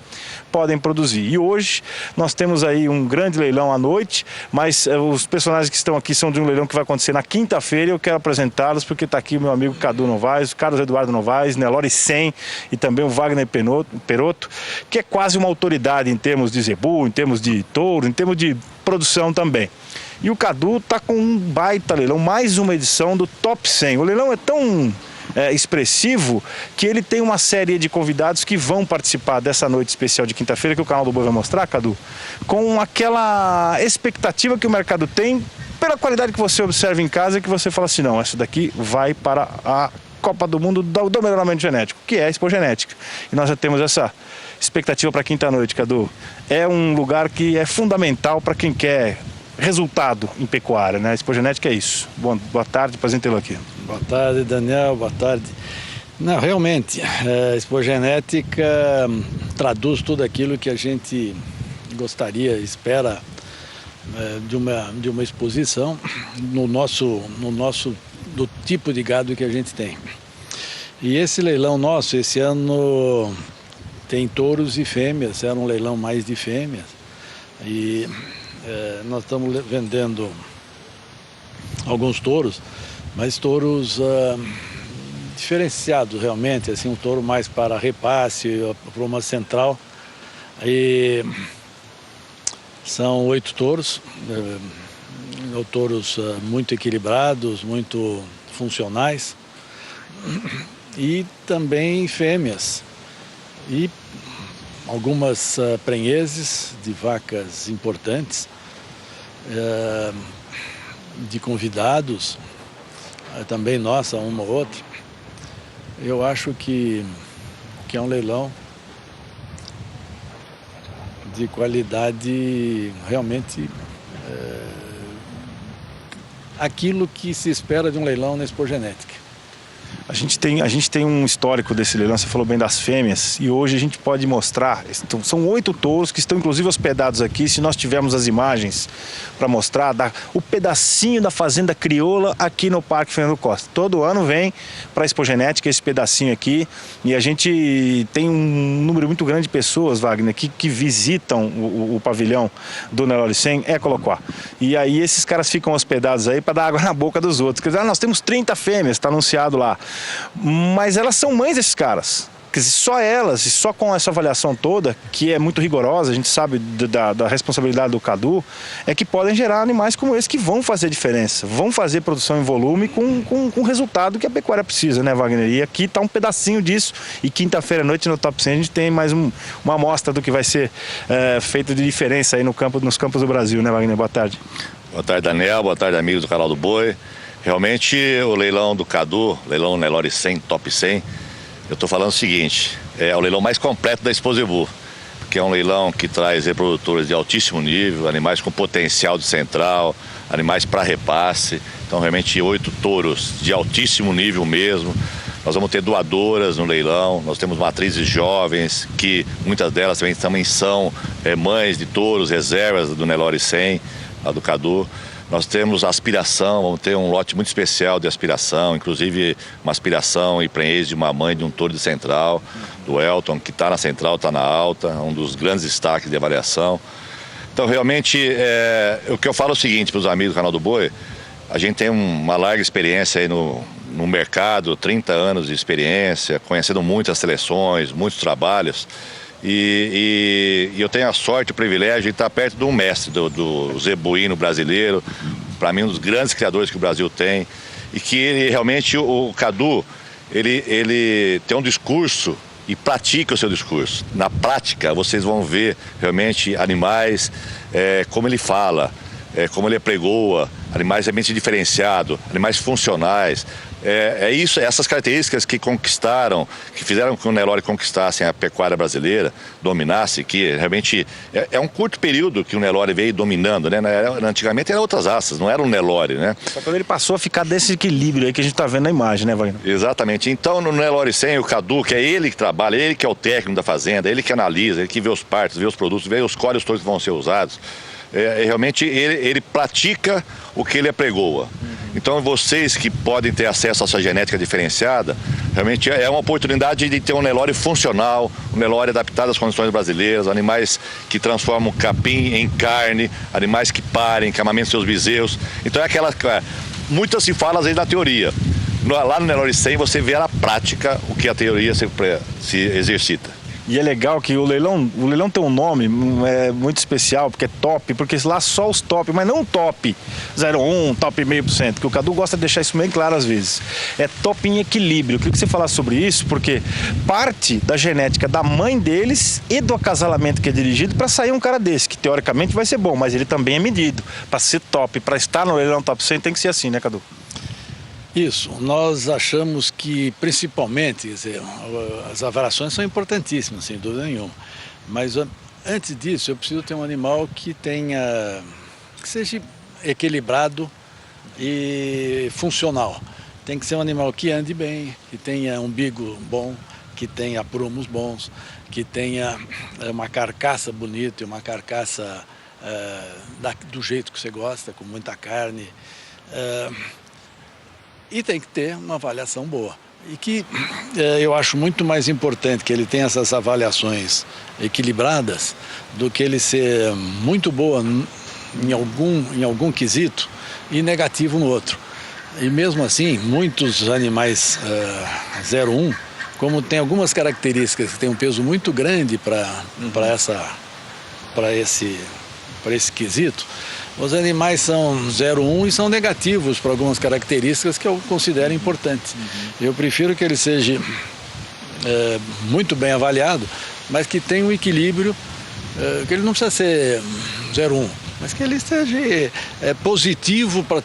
podem produzir. E hoje nós temos aí um grande leilão à noite, mas os personagens que estão aqui são de um leilão que vai acontecer na quinta-feira e eu quero apresentá-los porque está aqui o meu amigo Cadu Novaes, o Carlos Eduardo Novaes, Nelore 100 e também o Wagner Perotto, que é quase uma autoridade em termos de zebu, em termos de touro, em termos de produção também. E o Cadu está com um baita leilão, mais uma edição do Top 100. O leilão é tão expressivo que ele tem uma série de convidados que vão participar dessa noite especial de quinta-feira que o canal do Boi vai mostrar, Cadu, com aquela expectativa que o mercado tem pela qualidade que você observa em casa e que você fala assim, não, essa daqui vai para a Copa do Mundo do melhoramento genético, que é a Expogenética. E nós já temos essa expectativa para quinta-noite, Cadu. É um lugar que é fundamental para quem quer resultado em pecuária, né? A Expogenética é isso. Boa tarde, prazer em tê-lo aqui. Boa tarde, Daniel, boa tarde. Não, realmente, a Expogenética traduz tudo aquilo que a gente gostaria, espera de uma exposição do tipo de gado que a gente tem. E esse leilão nosso, esse ano, tem touros e fêmeas, era um leilão mais de fêmeas. E nós estamos vendendo alguns touros, mas touros diferenciados realmente, assim, um touro mais para repasse, para uma central. E são 8 touros, touros muito equilibrados, muito funcionais, e também fêmeas, e algumas prenheses de vacas importantes, de convidados, também nossa, uma ou outra. Eu acho que é um leilão de qualidade realmente aquilo que se espera de um leilão na Expogenética. A gente tem um histórico desse leilão, você falou bem das fêmeas, e hoje a gente pode mostrar, são 8 touros que estão inclusive hospedados aqui, se nós tivermos as imagens para mostrar, o pedacinho da fazenda crioula aqui no Parque Fernando Costa. Todo ano vem para a Expogenética esse pedacinho aqui, e a gente tem um número muito grande de pessoas, Wagner, que visitam o pavilhão do Nelore 100, Ecoloquá. E aí esses caras ficam hospedados aí para dar água na boca dos outros. Quer dizer, nós temos 30 fêmeas, está anunciado lá. Mas elas são mães desses caras. Quer dizer, só elas, e só com essa avaliação toda, que é muito rigorosa, a gente sabe da responsabilidade do Cadu, é que podem gerar animais como esse que vão fazer diferença, vão fazer produção em volume com o resultado que a pecuária precisa, né, Wagner? E aqui está um pedacinho disso, e quinta-feira à noite no Top 100 a gente tem mais uma amostra do que vai ser feito de diferença aí nos campos do Brasil, né, Wagner? Boa tarde. Boa tarde, Daniel, boa tarde, amigos do canal do Boi. Realmente o leilão do Cadu, leilão Nelore 100, Top 100, eu estou falando o seguinte, é o leilão mais completo da Expozebu, porque é um leilão que traz reprodutores de altíssimo nível, animais com potencial de central, animais para repasse, então realmente 8 touros de altíssimo nível mesmo, Nós vamos ter doadoras no leilão, nós temos matrizes jovens, que muitas delas também são mães de touros, reservas do Nelore 100, lá do Cadu. Nós temos aspiração, vamos ter um lote muito especial de aspiração, inclusive uma aspiração e prenhez de uma mãe de um touro de central, do Elton, que está na central, está na alta, um dos grandes destaques de avaliação. Então, realmente, o que eu falo é o seguinte para os amigos do Canal do Boi, a gente tem uma larga experiência aí no mercado, 30 anos de experiência, conhecendo muitas seleções, muitos trabalhos. E eu tenho a sorte, o privilégio de estar perto de um mestre, do zebuíno brasileiro, para mim um dos grandes criadores que o Brasil tem, e que ele, realmente o Cadu, ele tem um discurso e pratica o seu discurso. Na prática, vocês vão ver realmente animais, como ele fala, como ele apregoa, animais realmente diferenciados, animais funcionais. Essas características que conquistaram, que fizeram com que o Nelore conquistasse a pecuária brasileira, dominasse, que realmente é um curto período que o Nelore veio dominando, né? Antigamente eram outras raças, não era um Nelore, né? Só quando ele passou a ficar desse equilíbrio aí que a gente está vendo na imagem, né, Wagner? Exatamente. Então, no Nelore 100, o Cadu, que é ele que trabalha, ele que é o técnico da fazenda, ele que analisa, ele que vê os partos, vê os produtos, escolhe os touros que vão ser usados. Realmente ele pratica o que ele apregoa. Então vocês que podem ter acesso a essa genética diferenciada, realmente é uma oportunidade de ter um Nelore funcional, um Nelore adaptado às condições brasileiras, animais que transformam capim em carne, animais que parem, que amamentam seus bezerros. Então muitas se fala às vezes na teoria. Lá no Nelore 100 você vê na prática o que a teoria se exercita. E é legal que o leilão tem um nome muito especial, porque é top, porque lá só os top, mas não top 0,1, top 0,5%, que o Cadu gosta de deixar isso bem claro às vezes. É top em equilíbrio. Eu queria que você falasse sobre isso, porque parte da genética da mãe deles e do acasalamento que é dirigido para sair um cara desse, que teoricamente vai ser bom, mas ele também é medido. Para ser top, para estar no leilão top 100 tem que ser assim, né, Cadu? Isso, nós achamos que principalmente, quer dizer, as avaliações são importantíssimas, sem dúvida nenhuma, mas antes disso eu preciso ter um animal que seja equilibrado e funcional. Tem que ser um animal que ande bem, que tenha umbigo bom, que tenha aprumos bons, que tenha uma carcaça bonita, uma carcaça do jeito que você gosta, com muita carne. E tem que ter uma avaliação boa. E que eu acho muito mais importante que ele tenha essas avaliações equilibradas do que ele ser muito boa em algum quesito e negativo no outro. E mesmo assim, muitos animais 0,1, como tem algumas características que têm um peso muito grande para esse quesito, os animais são 0,1 e são negativos para algumas características que eu considero importantes. Eu prefiro que ele seja muito bem avaliado, mas que tenha um equilíbrio, que ele não precisa ser 0,1, mas que ele seja positivo para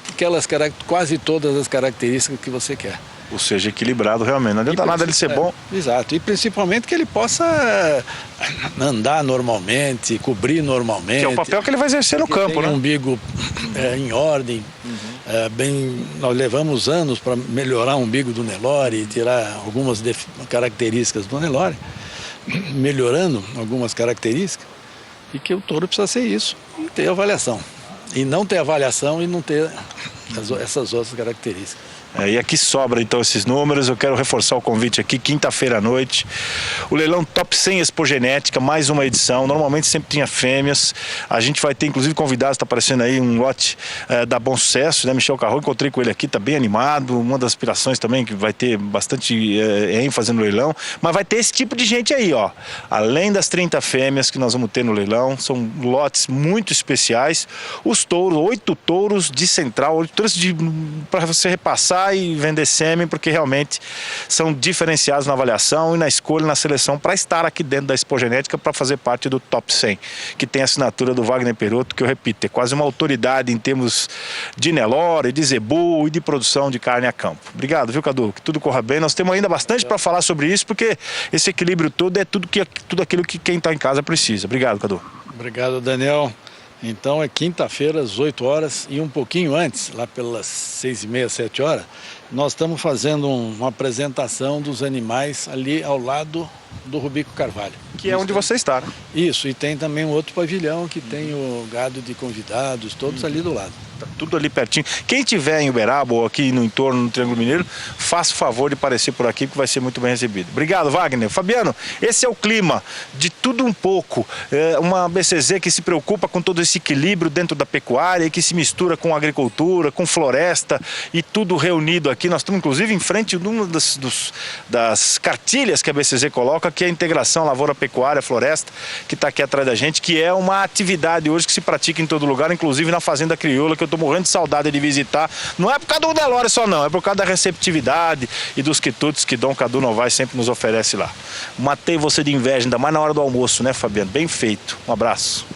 quase todas as características que você quer. Ou seja, equilibrado realmente, não adianta nada ele ser bom. Exato, e principalmente que ele possa andar normalmente, cobrir normalmente. Que é o papel que ele vai exercer no campo, né? Um umbigo em ordem. Nós levamos anos para melhorar o umbigo do Nelore e tirar algumas características do Nelore, melhorando algumas características, e que o touro precisa ser isso, e ter avaliação. E não ter avaliação e não ter essas outras características. E aqui sobra então esses números. Eu quero reforçar o convite aqui, quinta-feira à noite. O leilão Top 100 Expogenética, mais uma edição. Normalmente sempre tinha fêmeas. A gente vai ter inclusive convidados, está aparecendo aí um lote da Bom Sucesso, né? Michel Carro, encontrei com ele aqui, está bem animado. Uma das aspirações também que vai ter bastante ênfase no leilão. Mas vai ter esse tipo de gente aí, ó. Além das 30 fêmeas que nós vamos ter no leilão, são lotes muito especiais. Os touros, 8 touros de central, 8 touros para você repassar e vender sêmen, porque realmente são diferenciados na avaliação e na escolha e na seleção para estar aqui dentro da Expogenética para fazer parte do Top 100, que tem a assinatura do Wagner Perotto, que eu repito, é quase uma autoridade em termos de Nelore, de zebu e de produção de carne a campo. Obrigado, viu, Cadu? Que tudo corra bem. Nós temos ainda bastante para falar sobre isso, porque esse equilíbrio todo é tudo aquilo que quem está em casa precisa. Obrigado, Cadu. Obrigado, Daniel. Então é quinta-feira às 8 horas e um pouquinho antes, lá pelas 6h30, 7 horas, nós estamos fazendo uma apresentação dos animais ali ao lado do Rubico Carvalho. Que é onde você está, né? Isso, e tem também um outro pavilhão que tem o gado de convidados, todos ali do lado. Tá tudo ali pertinho. Quem tiver em Uberaba ou aqui no entorno, no Triângulo Mineiro, faça o favor de aparecer por aqui, que vai ser muito bem recebido. Obrigado, Wagner. Fabiano, esse é o clima de tudo um pouco. Uma BCZ que se preocupa com todo esse equilíbrio dentro da pecuária e que se mistura com agricultura, com floresta e tudo reunido aqui. Nós estamos, inclusive, em frente de uma das cartilhas que a BCZ coloca, que é a integração lavoura-pecuária-floresta, que está aqui atrás da gente, que é uma atividade hoje que se pratica em todo lugar, inclusive na Fazenda Crioula, que eu estou morrendo de saudade de visitar. Não é por causa do Nelore só não, é por causa da receptividade e dos quitutes que Dom Cadu Novaes sempre nos oferece lá. Matei você de inveja, ainda mais na hora do almoço, né, Fabiano? Bem feito. Um abraço.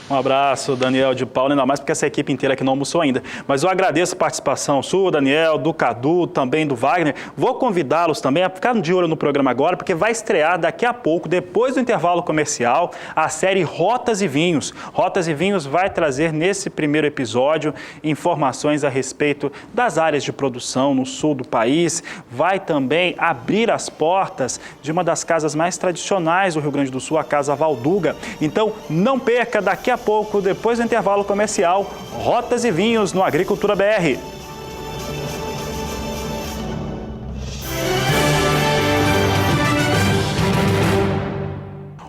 Um abraço, Daniel de Paula, ainda mais porque essa equipe inteira aqui não almoçou ainda. Mas eu agradeço a participação sua, Daniel, do Cadu, também do Wagner. Vou convidá-los também a ficar de olho no programa agora, porque vai estrear daqui a pouco, depois do intervalo comercial, a série Rotas e Vinhos. Rotas e Vinhos vai trazer nesse primeiro episódio informações a respeito das áreas de produção no sul do país. Vai também abrir as portas de uma das casas mais tradicionais do Rio Grande do Sul, a Casa Valduga. Então, não perca daqui a pouco, depois do intervalo comercial, Rotas e Vinhos no Agricultura BR.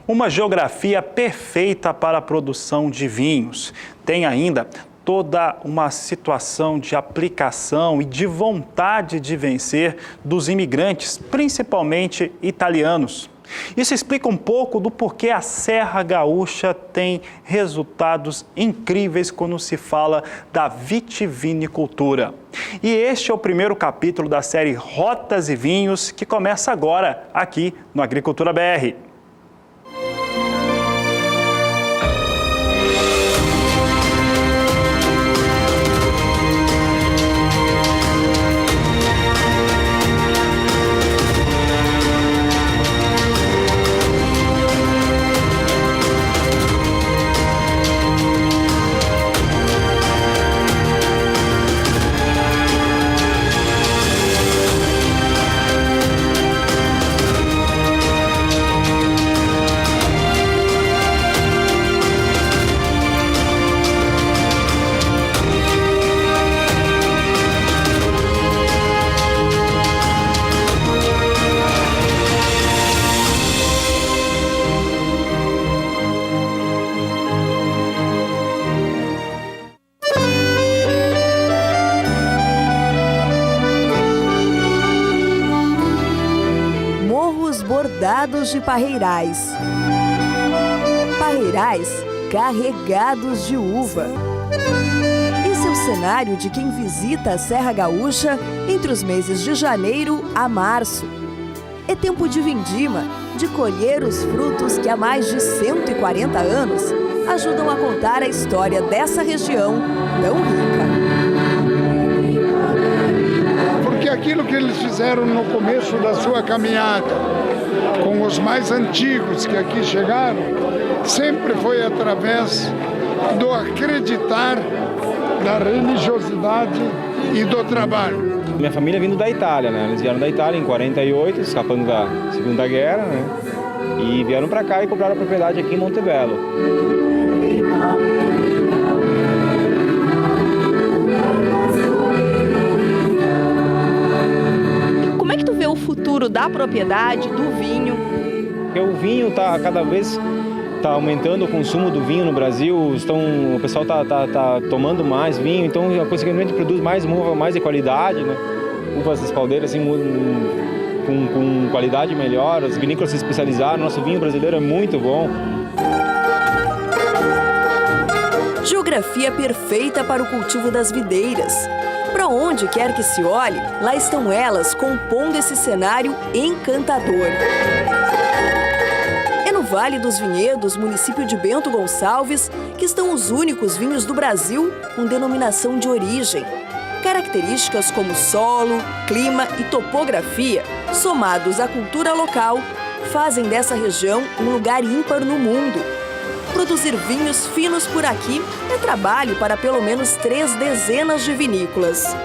Uma geografia perfeita para a produção de vinhos. Tem ainda toda uma situação de aplicação e de vontade de vencer dos imigrantes, principalmente italianos. Isso explica um pouco do porquê a Serra Gaúcha tem resultados incríveis quando se fala da vitivinicultura. E este é o primeiro capítulo da série Rotas e Vinhos, que começa agora aqui no Agricultura BR. Bordados de parreirais. Parreirais carregados de uva. Esse é o cenário de quem visita a Serra Gaúcha entre os meses de janeiro a março. É tempo de vindima, de colher os frutos que há mais de 140 anos ajudam a contar a história dessa região tão rica. Porque aquilo que eles fizeram no começo da sua caminhada, com os mais antigos que aqui chegaram, sempre foi através do acreditar, da religiosidade e do trabalho. Minha família vindo da Itália, né? Eles vieram da Itália em 48, escapando da Segunda Guerra, né? E vieram para cá e compraram a propriedade aqui em Montebello. Como é que tu vê o futuro da propriedade, do vinho? Porque o vinho tá cada vez aumentando o consumo do vinho no Brasil, o pessoal tá tomando mais vinho, então consequentemente produz mais uva, mais de qualidade, né? Uvas espaldeiras assim, com qualidade melhor, as vinícolas se especializaram, nosso vinho brasileiro é muito bom. Geografia perfeita para o cultivo das videiras. Para onde quer que se olhe, lá estão elas compondo esse cenário encantador. É no Vale dos Vinhedos, município de Bento Gonçalves, que estão os únicos vinhos do Brasil com denominação de origem. Características como solo, clima e topografia, somados à cultura local, fazem dessa região um lugar ímpar no mundo. Produzir vinhos finos por aqui é trabalho para pelo menos 3 dezenas de vinícolas.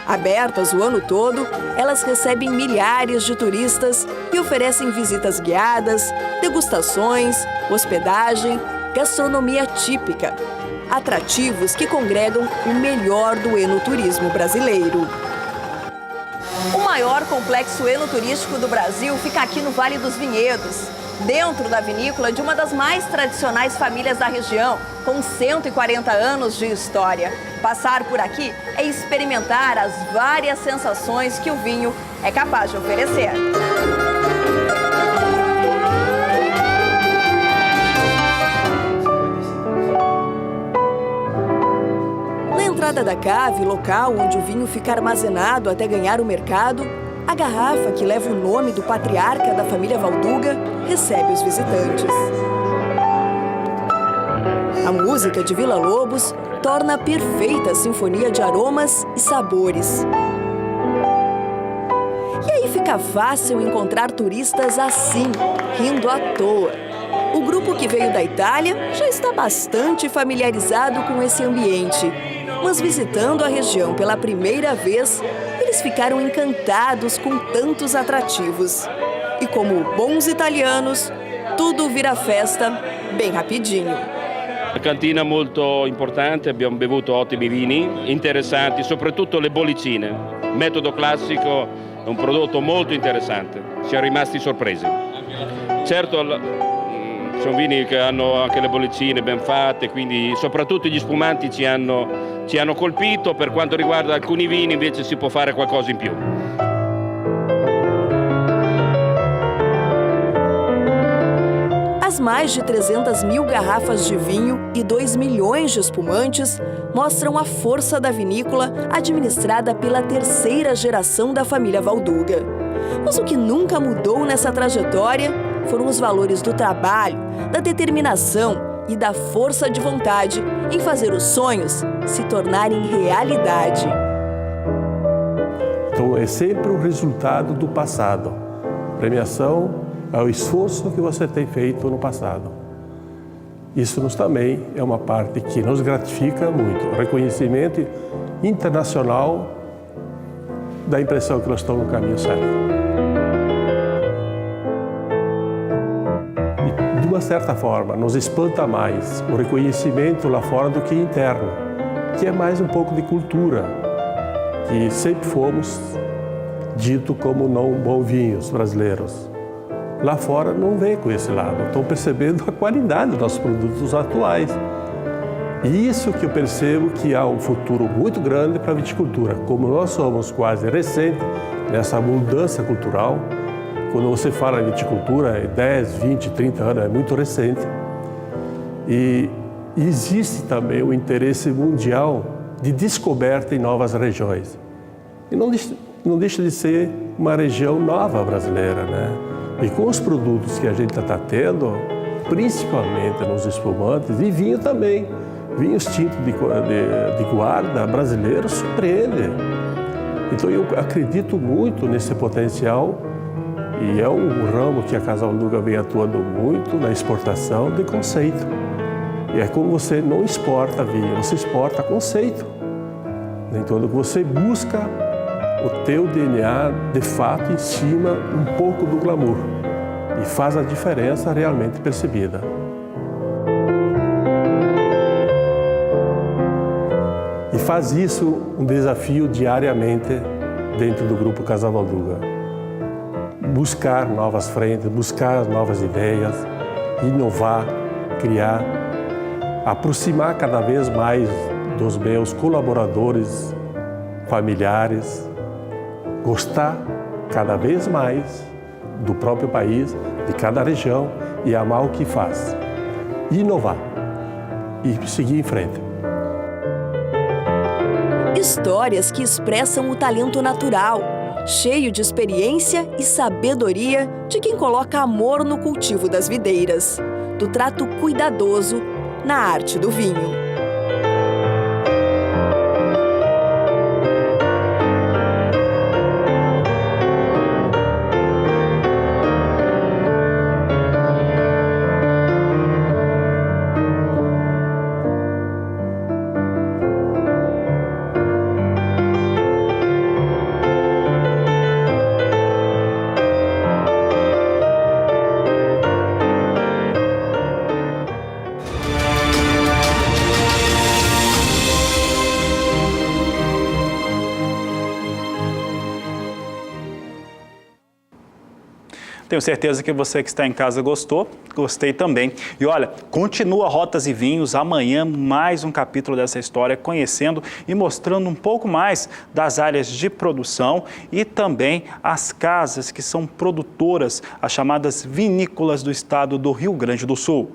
Abertas o ano todo, elas recebem milhares de turistas e oferecem visitas guiadas, degustações, hospedagem, gastronomia típica. Atrativos que congregam o melhor do enoturismo brasileiro. O maior complexo enoturístico do Brasil fica aqui no Vale dos Vinhedos, dentro da vinícola de uma das mais tradicionais famílias da região, com 140 anos de história. Passar por aqui é experimentar as várias sensações que o vinho é capaz de oferecer. Na entrada da cave, local onde o vinho fica armazenado até ganhar o mercado, a garrafa que leva o nome do patriarca da família Valduga recebe os visitantes. A música de Vila Lobos torna a perfeita sinfonia de aromas e sabores. E aí fica fácil encontrar turistas assim, rindo à toa. O grupo que veio da Itália já está bastante familiarizado com esse ambiente, mas visitando a região pela primeira vez, eles ficaram encantados com tantos atrativos. E como bons italianos, tudo vira festa bem rapidinho. La cantina molto importante, abbiamo bevuto ottimi vini, interessanti, soprattutto le bollicine. Metodo classico è un prodotto molto interessante, siamo rimasti sorpresi. Certo, sono vini che hanno anche le bollicine ben fatte, quindi soprattutto gli spumanti ci hanno colpito. Per quanto riguarda alcuni vini invece si può fare qualcosa in più. As mais de 300 mil garrafas de vinho e 2 milhões de espumantes mostram a força da vinícola administrada pela 3ª geração da família Valduga. Mas o que nunca mudou nessa trajetória foram os valores do trabalho, da determinação e da força de vontade em fazer os sonhos se tornarem realidade. Então é sempre o resultado do passado. Premiação é o esforço que você tem feito no passado. Isso também é uma parte que nos gratifica muito. O reconhecimento internacional dá a impressão que nós estamos no caminho certo. E, de uma certa forma, nos espanta mais o reconhecimento lá fora do que interno, que é mais um pouco de cultura, que sempre fomos dito como não bons vinhos brasileiros. Lá fora não vem com esse lado, estão percebendo a qualidade dos nossos produtos atuais. E isso que eu percebo que há um futuro muito grande para a viticultura. Como nós somos quase recentes nessa mudança cultural, quando você fala em viticultura, é 10, 20, 30 anos, é muito recente. E existe também o interesse mundial de descoberta em novas regiões. E não deixa de ser uma região nova brasileira, né? E com os produtos que a gente está tendo, principalmente nos espumantes e vinho também, vinhos tintos de guarda brasileiro surpreende. Então eu acredito muito nesse potencial e é um ramo que a Casa Valduga vem atuando muito na exportação de conceito. E é como você não exporta vinho, você exporta conceito. Então você busca o teu DNA, de fato, em cima um pouco do glamour e faz a diferença realmente percebida. E faz isso um desafio diariamente dentro do Grupo Casa Valduga. Buscar novas frentes, buscar novas ideias, inovar, criar, aproximar cada vez mais dos meus colaboradores, familiares, gostar cada vez mais do próprio país, de cada região e amar o que faz. Inovar e seguir em frente. Histórias que expressam o talento natural, cheio de experiência e sabedoria de quem coloca amor no cultivo das videiras, do trato cuidadoso na arte do vinho. Tenho certeza que você que está em casa gostou, gostei também. E olha, continua Rotas e Vinhos, amanhã mais um capítulo dessa história, conhecendo e mostrando um pouco mais das áreas de produção e também as casas que são produtoras, as chamadas vinícolas do estado do Rio Grande do Sul.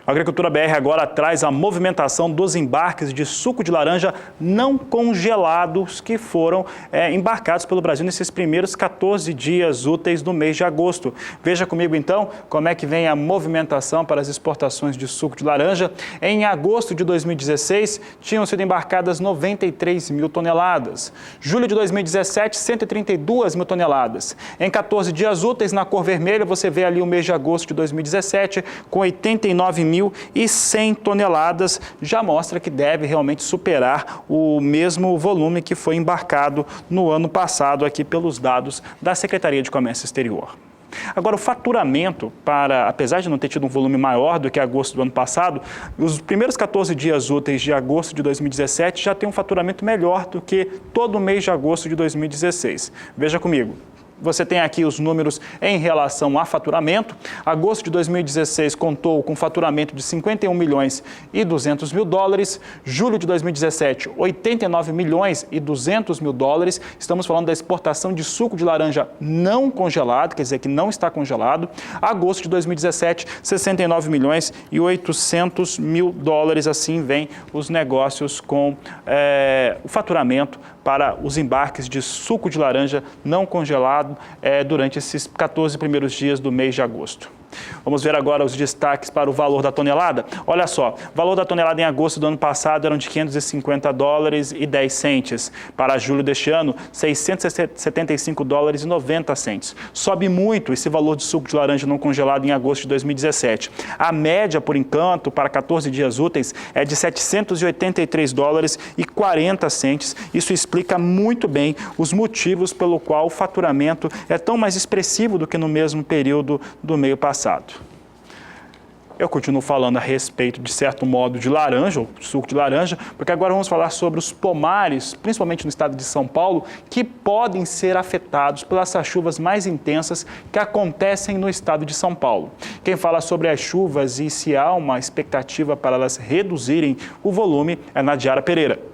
A Agricultura BR agora traz a movimentação dos embarques de suco de laranja não congelados que foram embarcados pelo Brasil nesses primeiros 14 dias úteis do mês de agosto. Veja comigo então como é que vem a movimentação para as exportações de suco de laranja. Em agosto de 2016, tinham sido embarcadas 93 mil toneladas. Julho de 2017, 132 mil toneladas. Em 14 dias úteis, na cor vermelha, você vê ali o mês de agosto de 2017 com 89.100 toneladas, já mostra que deve realmente superar o mesmo volume que foi embarcado no ano passado aqui pelos dados da Secretaria de Comércio Exterior. Agora, o faturamento, apesar de não ter tido um volume maior do que agosto do ano passado, os primeiros 14 dias úteis de agosto de 2017 já tem um faturamento melhor do que todo o mês de agosto de 2016. Veja comigo. Você tem aqui os números em relação a faturamento. Agosto de 2016 contou com faturamento de 51 milhões e 200 mil dólares. Julho de 2017, 89 milhões e 200 mil dólares. Estamos falando da exportação de suco de laranja não congelado, quer dizer que não está congelado. Agosto de 2017, 69 milhões e 800 mil dólares. Assim vem os negócios com o faturamento para os embarques de suco de laranja não congelado durante esses 14 primeiros dias do mês de agosto. Vamos ver agora os destaques para o valor da tonelada. Olha só, o valor da tonelada em agosto do ano passado eram de 550 dólares e 10 centes. Para julho deste ano, 675 dólares e 90 centes. Sobe muito esse valor de suco de laranja não congelado em agosto de 2017. A média, por enquanto, para 14 dias úteis é de 783 dólares e 40 centes. Isso explica muito bem os motivos pelo qual o faturamento é tão mais expressivo do que no mesmo período do meio passado. Eu continuo falando a respeito, de certo modo, de laranja, ou suco de laranja, porque agora vamos falar sobre os pomares, principalmente no estado de São Paulo, que podem ser afetados pelas chuvas mais intensas que acontecem no estado de São Paulo. Quem fala sobre as chuvas e se há uma expectativa para elas reduzirem o volume é Nadiara Pereira.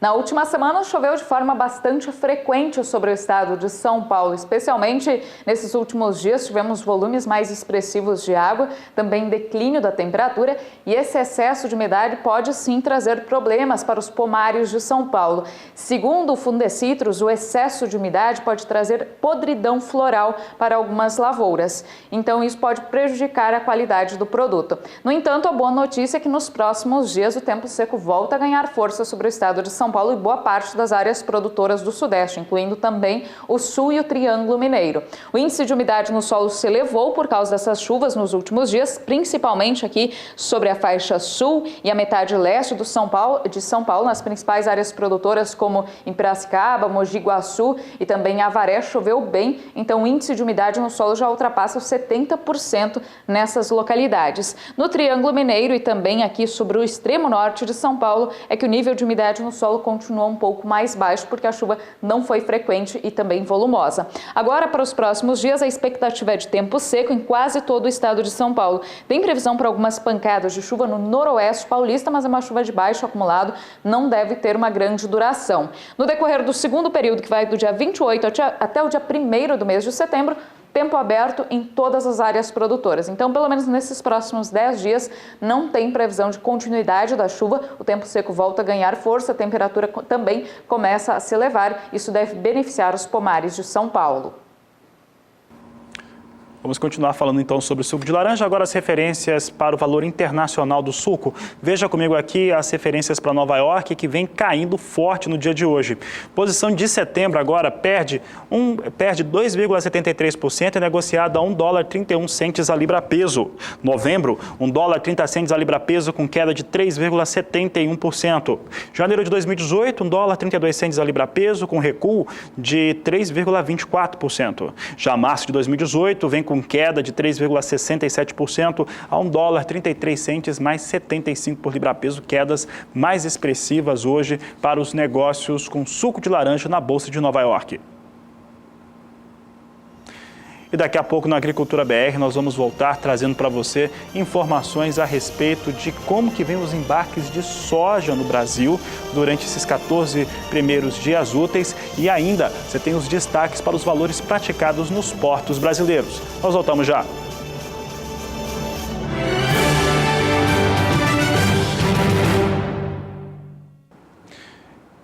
Na última semana, choveu de forma bastante frequente sobre o estado de São Paulo, especialmente nesses últimos dias tivemos volumes mais expressivos de água, também declínio da temperatura e esse excesso de umidade pode sim trazer problemas para os pomares de São Paulo. Segundo o Fundecitrus, o excesso de umidade pode trazer podridão floral para algumas lavouras, então isso pode prejudicar a qualidade do produto. No entanto, a boa notícia é que nos próximos dias o tempo seco volta a ganhar força sobre o estado de São Paulo e boa parte das áreas produtoras do Sudeste, incluindo também o Sul e o Triângulo Mineiro. O índice de umidade no solo se elevou por causa dessas chuvas nos últimos dias, principalmente aqui sobre a faixa sul e a metade leste de São Paulo, nas principais áreas produtoras como em Piracicaba, Mogi Guaçu e também Avaré, choveu bem, então o índice de umidade no solo já ultrapassa os 70% nessas localidades. No Triângulo Mineiro e também aqui sobre o extremo norte de São Paulo é que o nível de umidade no solo continuou um pouco mais baixo porque a chuva não foi frequente e também volumosa. Agora, para os próximos dias, a expectativa é de tempo seco em quase todo o estado de São Paulo. Tem previsão para algumas pancadas de chuva no noroeste paulista, mas é uma chuva de baixo acumulado, não deve ter uma grande duração. No decorrer do segundo período, que vai do dia 28 até o dia 1º do mês de setembro, tempo aberto em todas as áreas produtoras. Então, pelo menos nesses próximos 10 dias, não tem previsão de continuidade da chuva. O tempo seco volta a ganhar força, a temperatura também começa a se elevar. Isso deve beneficiar os pomares de São Paulo. Vamos continuar falando então sobre o suco de laranja, agora as referências para o valor internacional do suco. Veja comigo aqui as referências para Nova York, que vem caindo forte no dia de hoje. Posição de setembro agora perde 2,73%, é negociada a $1,31 a libra peso. Novembro, $1,30 a libra peso com queda de 3,71%. Janeiro de 2018, $1,32 a libra peso com recuo de 3,24%. Já março de 2018 vem com com queda de 3,67% a $1,33 mais 75 por libra-peso, quedas mais expressivas hoje para os negócios com suco de laranja na Bolsa de Nova York. E daqui a pouco, na Agricultura BR, nós vamos voltar trazendo para você informações a respeito de como que vem os embarques de soja no Brasil durante esses 14 primeiros dias úteis. E ainda, você tem os destaques para os valores praticados nos portos brasileiros. Nós voltamos já.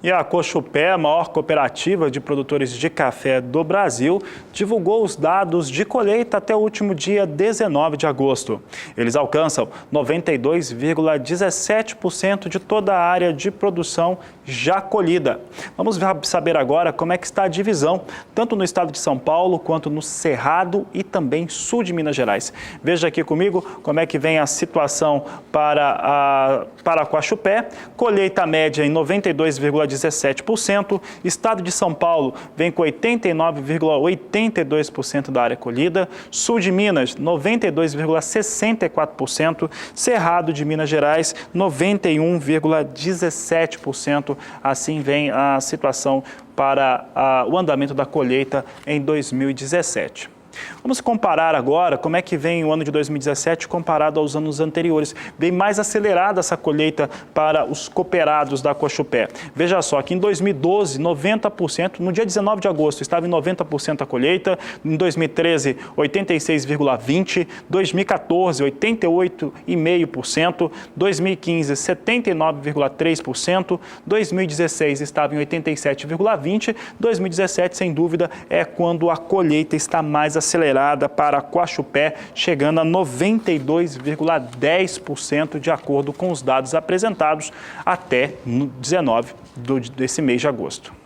E a Cochupé, a maior cooperativa de produtores de café do Brasil, divulgou os dados de colheita até o último dia 19 de agosto. Eles alcançam 92,17% de toda a área de produção já colhida. Vamos saber agora como é que está a divisão, tanto no estado de São Paulo, quanto no Cerrado e também sul de Minas Gerais. Veja aqui comigo como é que vem a situação para a Cochupé. Colheita média em 92,17%. Estado de São Paulo vem com 89,82% da área colhida. Sul de Minas, 92,64%. Cerrado de Minas Gerais, 91,17%. Assim vem a situação para o andamento da colheita em 2017. Vamos comparar agora como é que vem o ano de 2017 comparado aos anos anteriores. Vem mais acelerada essa colheita para os cooperados da Cochupé. Veja só que em 2012, 90%, no dia 19 de agosto estava em 90% a colheita, em 2013, 86,20%, 2014, 88,5%, 2015, 79,3%, 2016 estava em 87,20%, 2017, sem dúvida, é quando a colheita está mais acelerada para a Cochupé, chegando a 92,10% de acordo com os dados apresentados até 19 desse mês de agosto.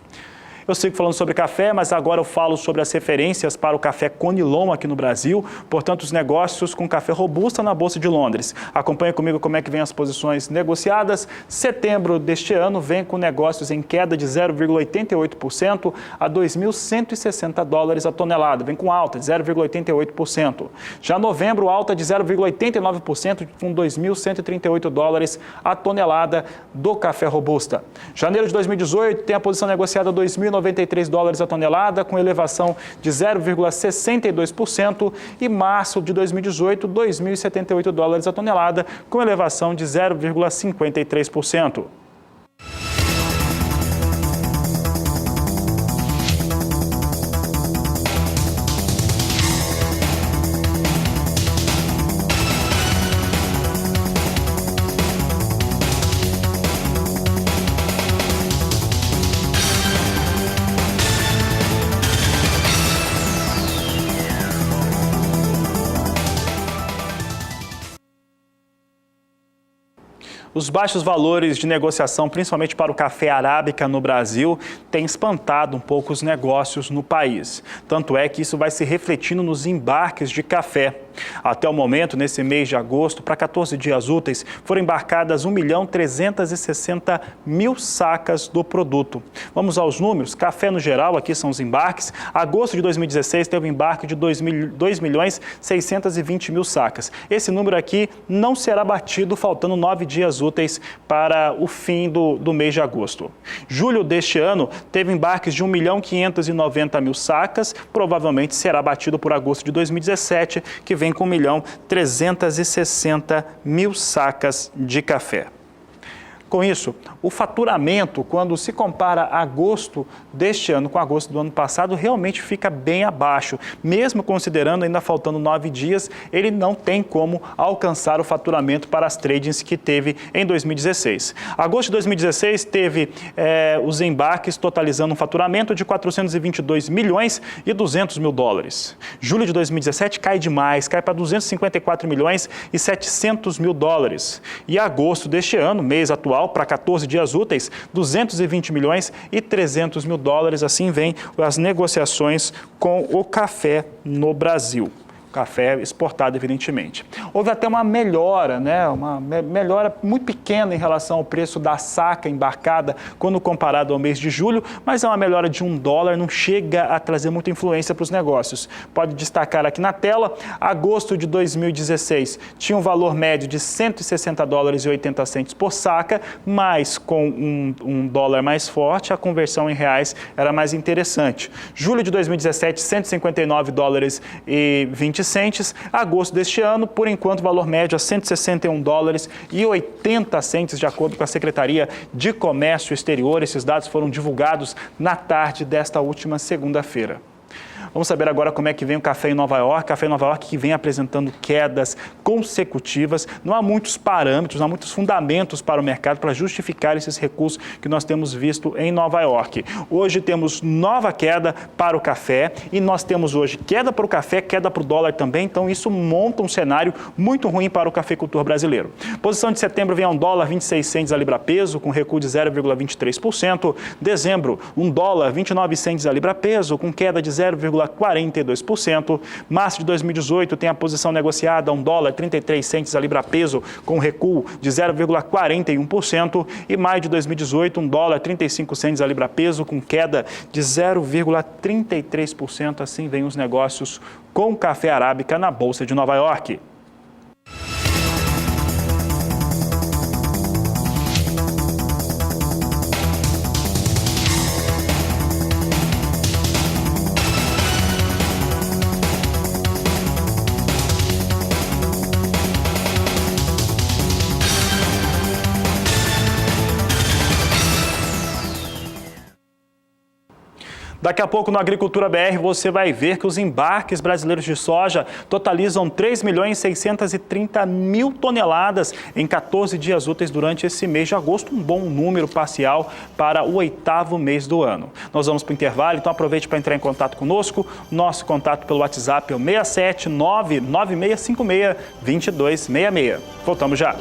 Eu sigo falando sobre café, mas agora eu falo sobre as referências para o café Conilon aqui no Brasil, portanto, os negócios com café robusta na Bolsa de Londres. Acompanhe comigo como é que vem as posições negociadas. Setembro deste ano vem com negócios em queda de 0,88% a $2.160 a tonelada, vem com alta de 0,88%. Já novembro, alta de 0,89% com $2.138 a tonelada do café robusta. Janeiro de 2018 tem a posição negociada $2.093 a tonelada, com elevação de 0,62%, e março de 2018, $2.078 a tonelada, com elevação de 0,53%. Os baixos valores de negociação, principalmente para o café arábica no Brasil, têm espantado um pouco os negócios no país. Tanto é que isso vai se refletindo nos embarques de café. Até o momento, nesse mês de agosto, para 14 dias úteis, foram embarcadas 1.360.000 sacas do produto. Vamos aos números. Café no geral, aqui são os embarques. Agosto de 2016 teve um embarque de 2.620.000 sacas. Esse número aqui não será batido faltando 9 dias úteis para o fim do mês de agosto. Julho deste ano teve embarques de 1.590.000 sacas, provavelmente será batido por agosto de 2017, que vem com 1.360.000 sacas de café. Com isso, o faturamento, quando se compara agosto deste ano com agosto do ano passado, realmente fica bem abaixo. Mesmo considerando ainda faltando 9 dias, ele não tem como alcançar o faturamento para as tradings que teve em 2016. Agosto de 2016 teve os embarques totalizando um faturamento de 422 milhões e 200 mil dólares. Julho de 2017 cai demais, cai para 254 milhões e 700 mil dólares. E agosto deste ano, mês atual, para 14 dias úteis, 220 milhões e 300 mil dólares. Assim vem as negociações com o café no Brasil. café exportado, evidentemente. Houve até uma melhora, né? Uma melhora muito pequena em relação ao preço da saca embarcada quando comparado ao mês de julho, mas é uma melhora de $1, não chega a trazer muita influência para os negócios. Pode destacar aqui na tela, agosto de 2016 tinha um valor médio de $160,80 por saca, mas com um dólar mais forte, a conversão em reais era mais interessante. Julho de 2017, $159,20. Agosto deste ano, por enquanto, o valor médio é $161,80, de acordo com a Secretaria de Comércio Exterior. Esses dados foram divulgados na tarde desta última segunda-feira. Vamos saber agora como é que vem o café em Nova York. Café em Nova York que vem apresentando quedas consecutivas. Não há muitos parâmetros, não há muitos fundamentos para o mercado para justificar esses recuos que nós temos visto em Nova York. Hoje temos nova queda para o café e nós temos hoje queda para o café, queda para o dólar também. Então isso monta um cenário muito ruim para o cafeicultor brasileiro. Posição de setembro vem a $1,26 a libra-peso, com recuo de 0,23%. Dezembro, $1,29 a libra-peso, com queda de 0,42%. Março de 2018 tem a posição negociada a $1,33 a libra-peso, com recuo de 0,41%. E maio de 2018, $1,35 a libra-peso, com queda de 0,33%. Assim vem os negócios com café arábica na Bolsa de Nova York. Daqui a pouco no Agricultura BR você vai ver que os embarques brasileiros de soja totalizam 3.630.000 toneladas em 14 dias úteis durante esse mês de agosto, um bom número parcial para o 8º mês do ano. Nós vamos para o intervalo, então aproveite para entrar em contato conosco. Nosso contato pelo WhatsApp é o 67996562266. Voltamos já.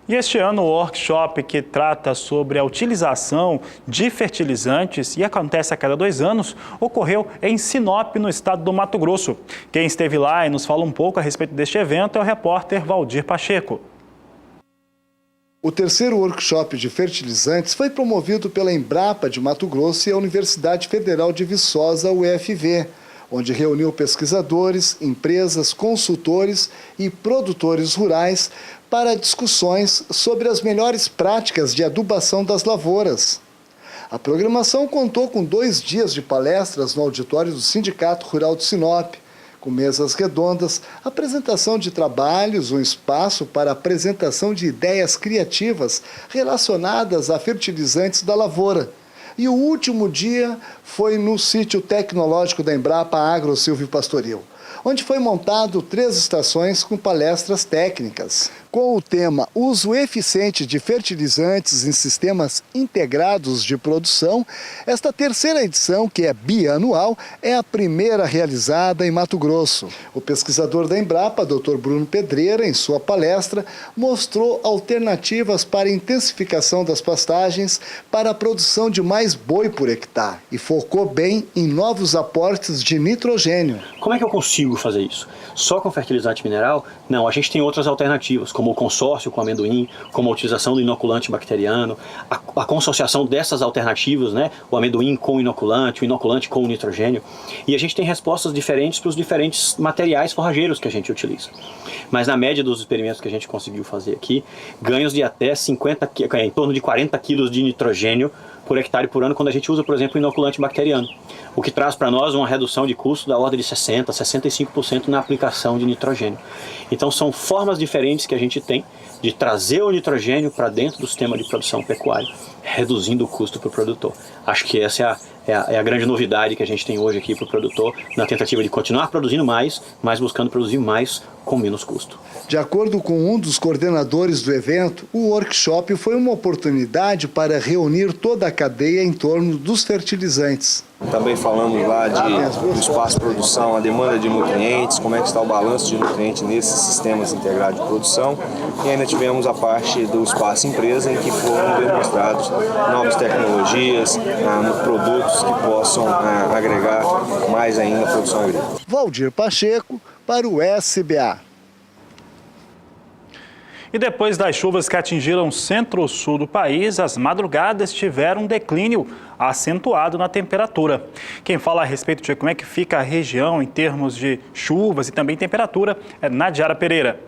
E este ano o workshop que trata sobre a utilização de fertilizantes e acontece a cada 2 anos, ocorreu em Sinop, no estado do Mato Grosso. Quem esteve lá e nos fala um pouco a respeito deste evento é o repórter Valdir Pacheco. O terceiro workshop de fertilizantes foi promovido pela Embrapa de Mato Grosso e a Universidade Federal de Viçosa, UFV, onde reuniu pesquisadores, empresas, consultores e produtores rurais para discussões sobre as melhores práticas de adubação das lavouras. A programação contou com 2 dias de palestras no auditório do Sindicato Rural de Sinop, com mesas redondas, apresentação de trabalhos, um espaço para apresentação de ideias criativas relacionadas a fertilizantes da lavoura. E o último dia foi no sítio tecnológico da Embrapa Agro Silvio Pastoril, onde foi montado 3 estações com palestras técnicas. Com o tema Uso Eficiente de Fertilizantes em Sistemas Integrados de Produção, esta terceira edição, que é bianual, é a primeira realizada em Mato Grosso. O pesquisador da Embrapa, Dr. Bruno Pedreira, em sua palestra, mostrou alternativas para a intensificação das pastagens para a produção de mais boi por hectare e focou bem em novos aportes de nitrogênio. Como é que eu consigo fazer isso? Só com fertilizante mineral? Não, a gente tem outras alternativas, como o consórcio com amendoim, como a utilização do inoculante bacteriano, a consorciação dessas alternativas, né? O amendoim com o inoculante com o nitrogênio. E a gente tem respostas diferentes para os diferentes materiais forrageiros que a gente utiliza. Mas na média dos experimentos que a gente conseguiu fazer aqui, ganhos de até em torno de 40 quilos de nitrogênio por hectare por ano, quando a gente usa, por exemplo, o inoculante bacteriano. O que traz para nós uma redução de custo da ordem de 60%, 65% na aplicação de nitrogênio. Então são formas diferentes que a gente tem de trazer o nitrogênio para dentro do sistema de produção pecuária, reduzindo o custo para o produtor. Acho que essa é a grande novidade que a gente tem hoje aqui para o produtor, na tentativa de continuar produzindo mais, mas buscando produzir mais com menos custo. De acordo com um dos coordenadores do evento, o workshop foi uma oportunidade para reunir toda a cadeia em torno dos fertilizantes. Também falamos lá do espaço de produção, a demanda de nutrientes, como é que está o balanço de nutrientes nesses sistemas integrados de produção. E ainda tivemos a parte do espaço empresa, em que foram demonstrados novas tecnologias, produtos que possam agregar mais ainda a produção agrícola. Valdir Pacheco para o SBA. E depois das chuvas que atingiram o centro-sul do país, as madrugadas tiveram um declínio acentuado na temperatura. Quem fala a respeito de como é que fica a região em termos de chuvas e também temperatura é Nadiara Pereira.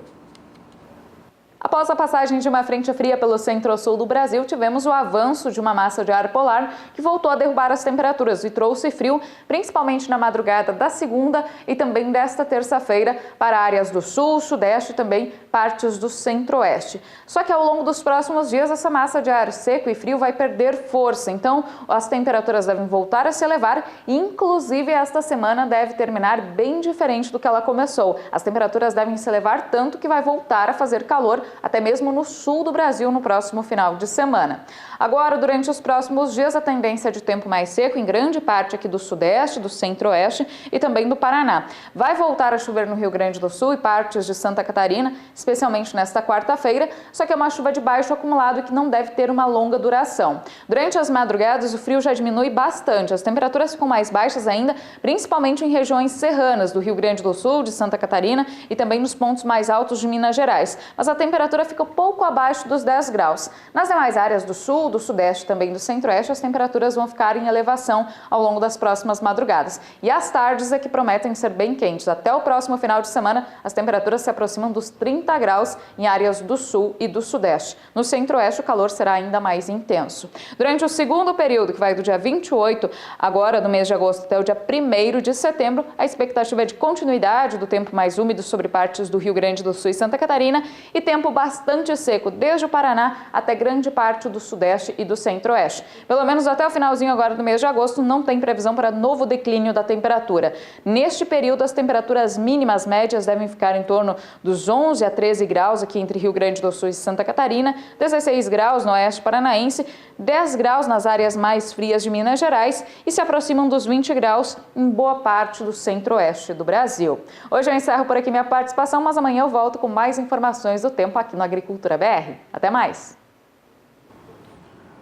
Após a passagem de uma frente fria pelo centro-sul do Brasil, tivemos o avanço de uma massa de ar polar que voltou a derrubar as temperaturas e trouxe frio, principalmente na madrugada da segunda e também desta terça-feira, para áreas do sul, sudeste e também partes do centro-oeste. Só que ao longo dos próximos dias, essa massa de ar seco e frio vai perder força, então as temperaturas devem voltar a se elevar e, inclusive, esta semana deve terminar bem diferente do que ela começou. As temperaturas devem se elevar tanto que vai voltar a fazer calor até mesmo no sul do Brasil no próximo final de semana. Agora, durante os próximos dias, a tendência é de tempo mais seco em grande parte aqui do sudeste, do centro-oeste e também do Paraná. Vai voltar a chover no Rio Grande do Sul e partes de Santa Catarina, especialmente nesta quarta-feira, só que é uma chuva de baixo acumulado e que não deve ter uma longa duração. Durante as madrugadas, o frio já diminui bastante. As temperaturas ficam mais baixas ainda, principalmente em regiões serranas do Rio Grande do Sul, de Santa Catarina e também nos pontos mais altos de Minas Gerais. Mas a temperatura fica pouco abaixo dos 10 graus. Nas demais áreas do sul, do sudeste e também do centro-oeste, as temperaturas vão ficar em elevação ao longo das próximas madrugadas. E as tardes é que prometem ser bem quentes. Até o próximo final de semana, as temperaturas se aproximam dos 30 graus em áreas do sul e do sudeste. No centro-oeste, o calor será ainda mais intenso. Durante o segundo período, que vai do dia 28, agora do mês de agosto, até o dia 1º de setembro, a expectativa é de continuidade do tempo mais úmido sobre partes do Rio Grande do Sul e Santa Catarina e tempo bastante seco desde o Paraná até grande parte do sudeste e do centro-oeste. Pelo menos até o finalzinho agora do mês de agosto não tem previsão para novo declínio da temperatura. Neste período, as temperaturas mínimas médias devem ficar em torno dos 11 a 13 graus aqui entre Rio Grande do Sul e Santa Catarina, 16 graus no oeste paranaense, 10 graus nas áreas mais frias de Minas Gerais e se aproximam dos 20 graus em boa parte do centro-oeste do Brasil. Hoje eu encerro por aqui minha participação, mas amanhã eu volto com mais informações do tempo aqui no Agricultura BR. Até mais!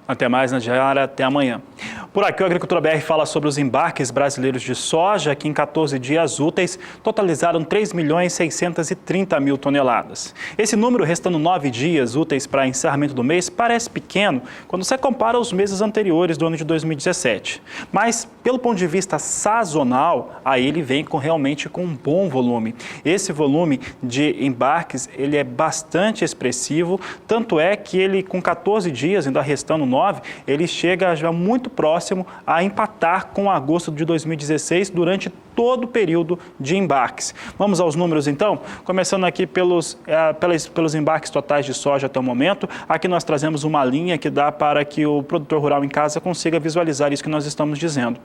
Até mais, Nadiara. Até amanhã. Por aqui, o Agricultura BR fala sobre os embarques brasileiros de soja, que em 14 dias úteis totalizaram 3.630.000 toneladas. Esse número, restando 9 dias úteis para encerramento do mês, parece pequeno quando você compara aos meses anteriores do ano de 2017. Mas, pelo ponto de vista sazonal, aí ele vem realmente com um bom volume. Esse volume de embarques, ele é bastante expressivo, tanto é que ele, com 14 dias, ainda restando 9, ele chega já muito próximo a empatar com agosto de 2016 durante todo o período de embarques. Vamos aos números então? Começando aqui pelos embarques totais de soja até o momento. Aqui nós trazemos uma linha que dá para que o produtor rural em casa consiga visualizar isso que nós estamos dizendo.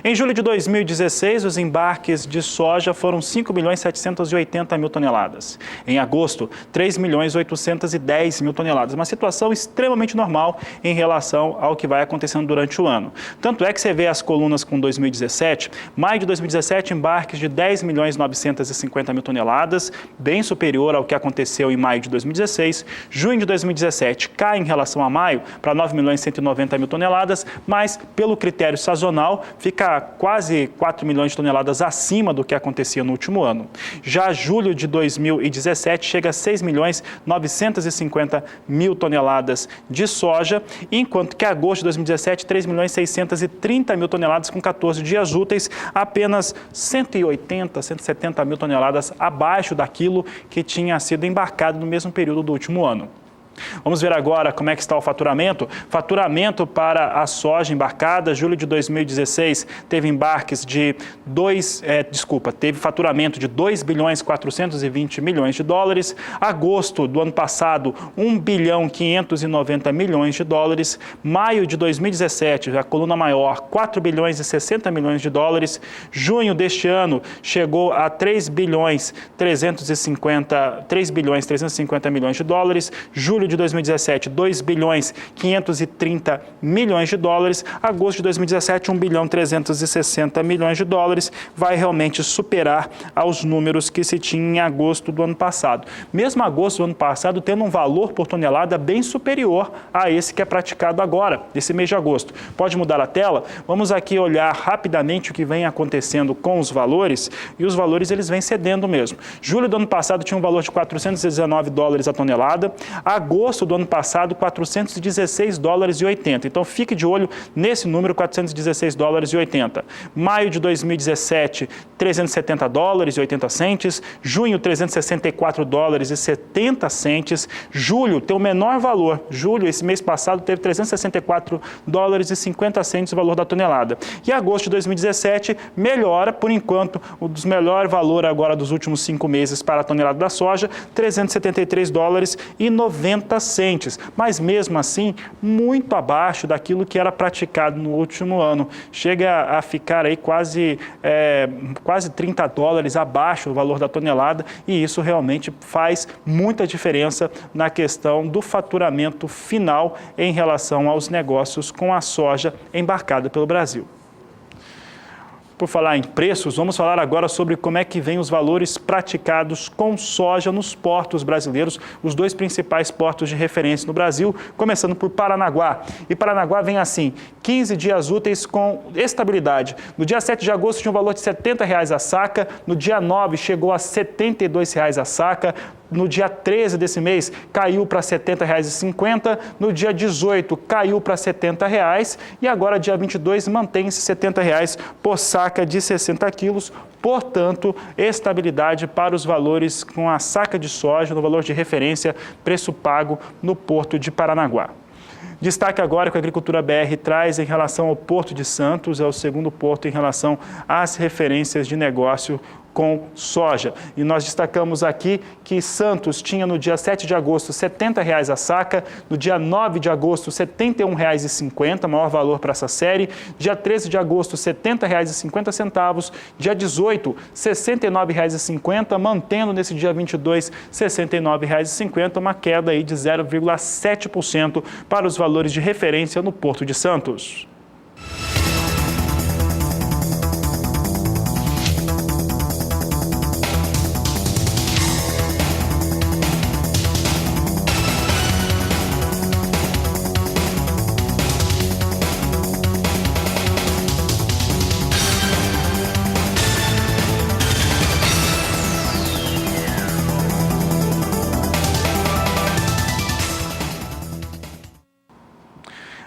Em julho de 2016, os embarques de soja foram 5.780.000 toneladas. Em agosto, 3.810.000 toneladas. Uma situação extremamente normal em relação ao que vai acontecendo durante o ano. Tanto é que você vê as colunas com 2017, maio de 2017, embarques de 10.950.000 toneladas, bem superior ao que aconteceu em maio de 2016. Junho de 2017 cai em relação a maio para 9.190.000 toneladas, mas pelo critério sazonal fica quase 4 milhões de toneladas acima do que acontecia no último ano. Já julho de 2017 chega a 6.950.000 toneladas de soja, enquanto que agosto de 2017, 3.630.000 toneladas com 14 dias úteis, apenas 170.000 toneladas abaixo daquilo que tinha sido embarcado no mesmo período do último ano. Vamos ver agora como é que está o faturamento. Faturamento para a soja embarcada, julho de 2016 teve embarques de teve faturamento de 2.420 bilhões de dólares. Agosto do ano passado, 1.590 bilhões de dólares. Maio de 2017, a coluna maior, 4.060 bilhões de dólares. Junho deste ano chegou a 3.350 milhões de dólares. Julho de 2017, 2 bilhões 530 milhões de dólares. Agosto de 2017, 1 bilhão 360 milhões de dólares. Vai realmente superar aos números que se tinha em agosto do ano passado. Mesmo agosto do ano passado tendo um valor por tonelada bem superior a esse que é praticado agora, esse mês de agosto. Pode mudar a tela? Vamos aqui olhar rapidamente o que vem acontecendo com os valores, e os valores eles vêm cedendo mesmo. Julho do ano passado tinha um valor de 419 dólares a tonelada, agosto do ano passado 416 dólares e 80. Então fique de olho nesse número, 416 dólares e 80. Maio de 2017, 370 dólares e 80 centes, junho 364 dólares e 70 centes, julho tem o menor valor, julho esse mês passado teve 364 dólares e 50 centes o valor da tonelada. E agosto de 2017 melhora, por enquanto, o dos melhor valor agora dos últimos 5 meses para a tonelada da soja, 373 dólares e 90 centes. Mas mesmo assim, muito abaixo daquilo que era praticado no último ano. Chega a ficar aí quase 30 dólares abaixo do valor da tonelada, e isso realmente faz muita diferença na questão do faturamento final em relação aos negócios com a soja embarcada pelo Brasil. Por falar em preços, vamos falar agora sobre como é que vem os valores praticados com soja nos portos brasileiros, os 2 principais portos de referência no Brasil, começando por Paranaguá. E Paranaguá vem assim, 15 dias úteis com estabilidade. No dia 7 de agosto tinha um valor de R$ 70 a saca, no dia 9 chegou a R$ 72 a saca, no dia 13 desse mês caiu para R$ 70,50, no dia 18 caiu para R$ 70 e agora dia 22 mantém-se R$ 70 por saca de 60 quilos, portanto, estabilidade para os valores com a saca de soja no valor de referência, preço pago no Porto de Paranaguá. Destaque agora que a Agricultura BR traz em relação ao Porto de Santos, é o segundo porto em relação às referências de negócio com soja. E nós destacamos aqui que Santos tinha no dia 7 de agosto R$ 70 a saca, no dia 9 de agosto R$ 71,50, maior valor para essa série, dia 13 de agosto R$ 70,50, dia 18 R$ 69,50, mantendo nesse dia 22 R$ 69,50, uma queda aí de 0,7% para os valores de referência no Porto de Santos.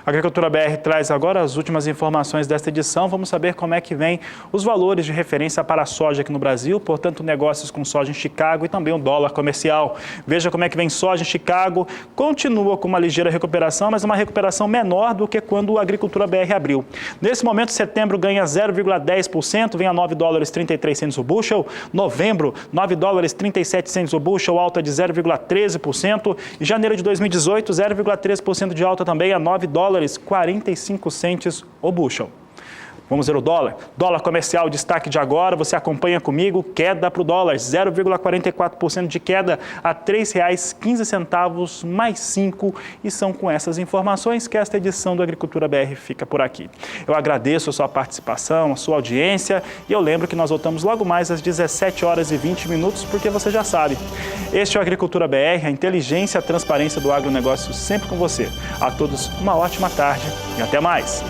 A Agricultura BR traz agora as últimas informações desta edição. Vamos saber como é que vem os valores de referência para a soja aqui no Brasil, portanto, negócios com soja em Chicago e também o dólar comercial. Veja como é que vem soja em Chicago, continua com uma ligeira recuperação, mas uma recuperação menor do que quando a Agricultura BR abriu. Nesse momento, setembro ganha 0,10%, vem a 9 dólares 33 centes o bushel. Novembro, 9 dólares 37 centes o bushel, alta de 0,13%. E janeiro de 2018, 0,13% de alta também a 9 dólares 45 centes o bushel. Vamos ver o dólar. Dólar comercial, destaque de agora, você acompanha comigo, queda para o dólar, 0,44% de queda a R$ 3,15 mais 5. E são com essas informações que esta edição do Agricultura BR fica por aqui. Eu agradeço a sua participação, a sua audiência e eu lembro que nós voltamos logo mais às 17 horas e 20 minutos, porque você já sabe. Este é o Agricultura BR, a inteligência e a transparência do agronegócio sempre com você. A todos uma ótima tarde e até mais.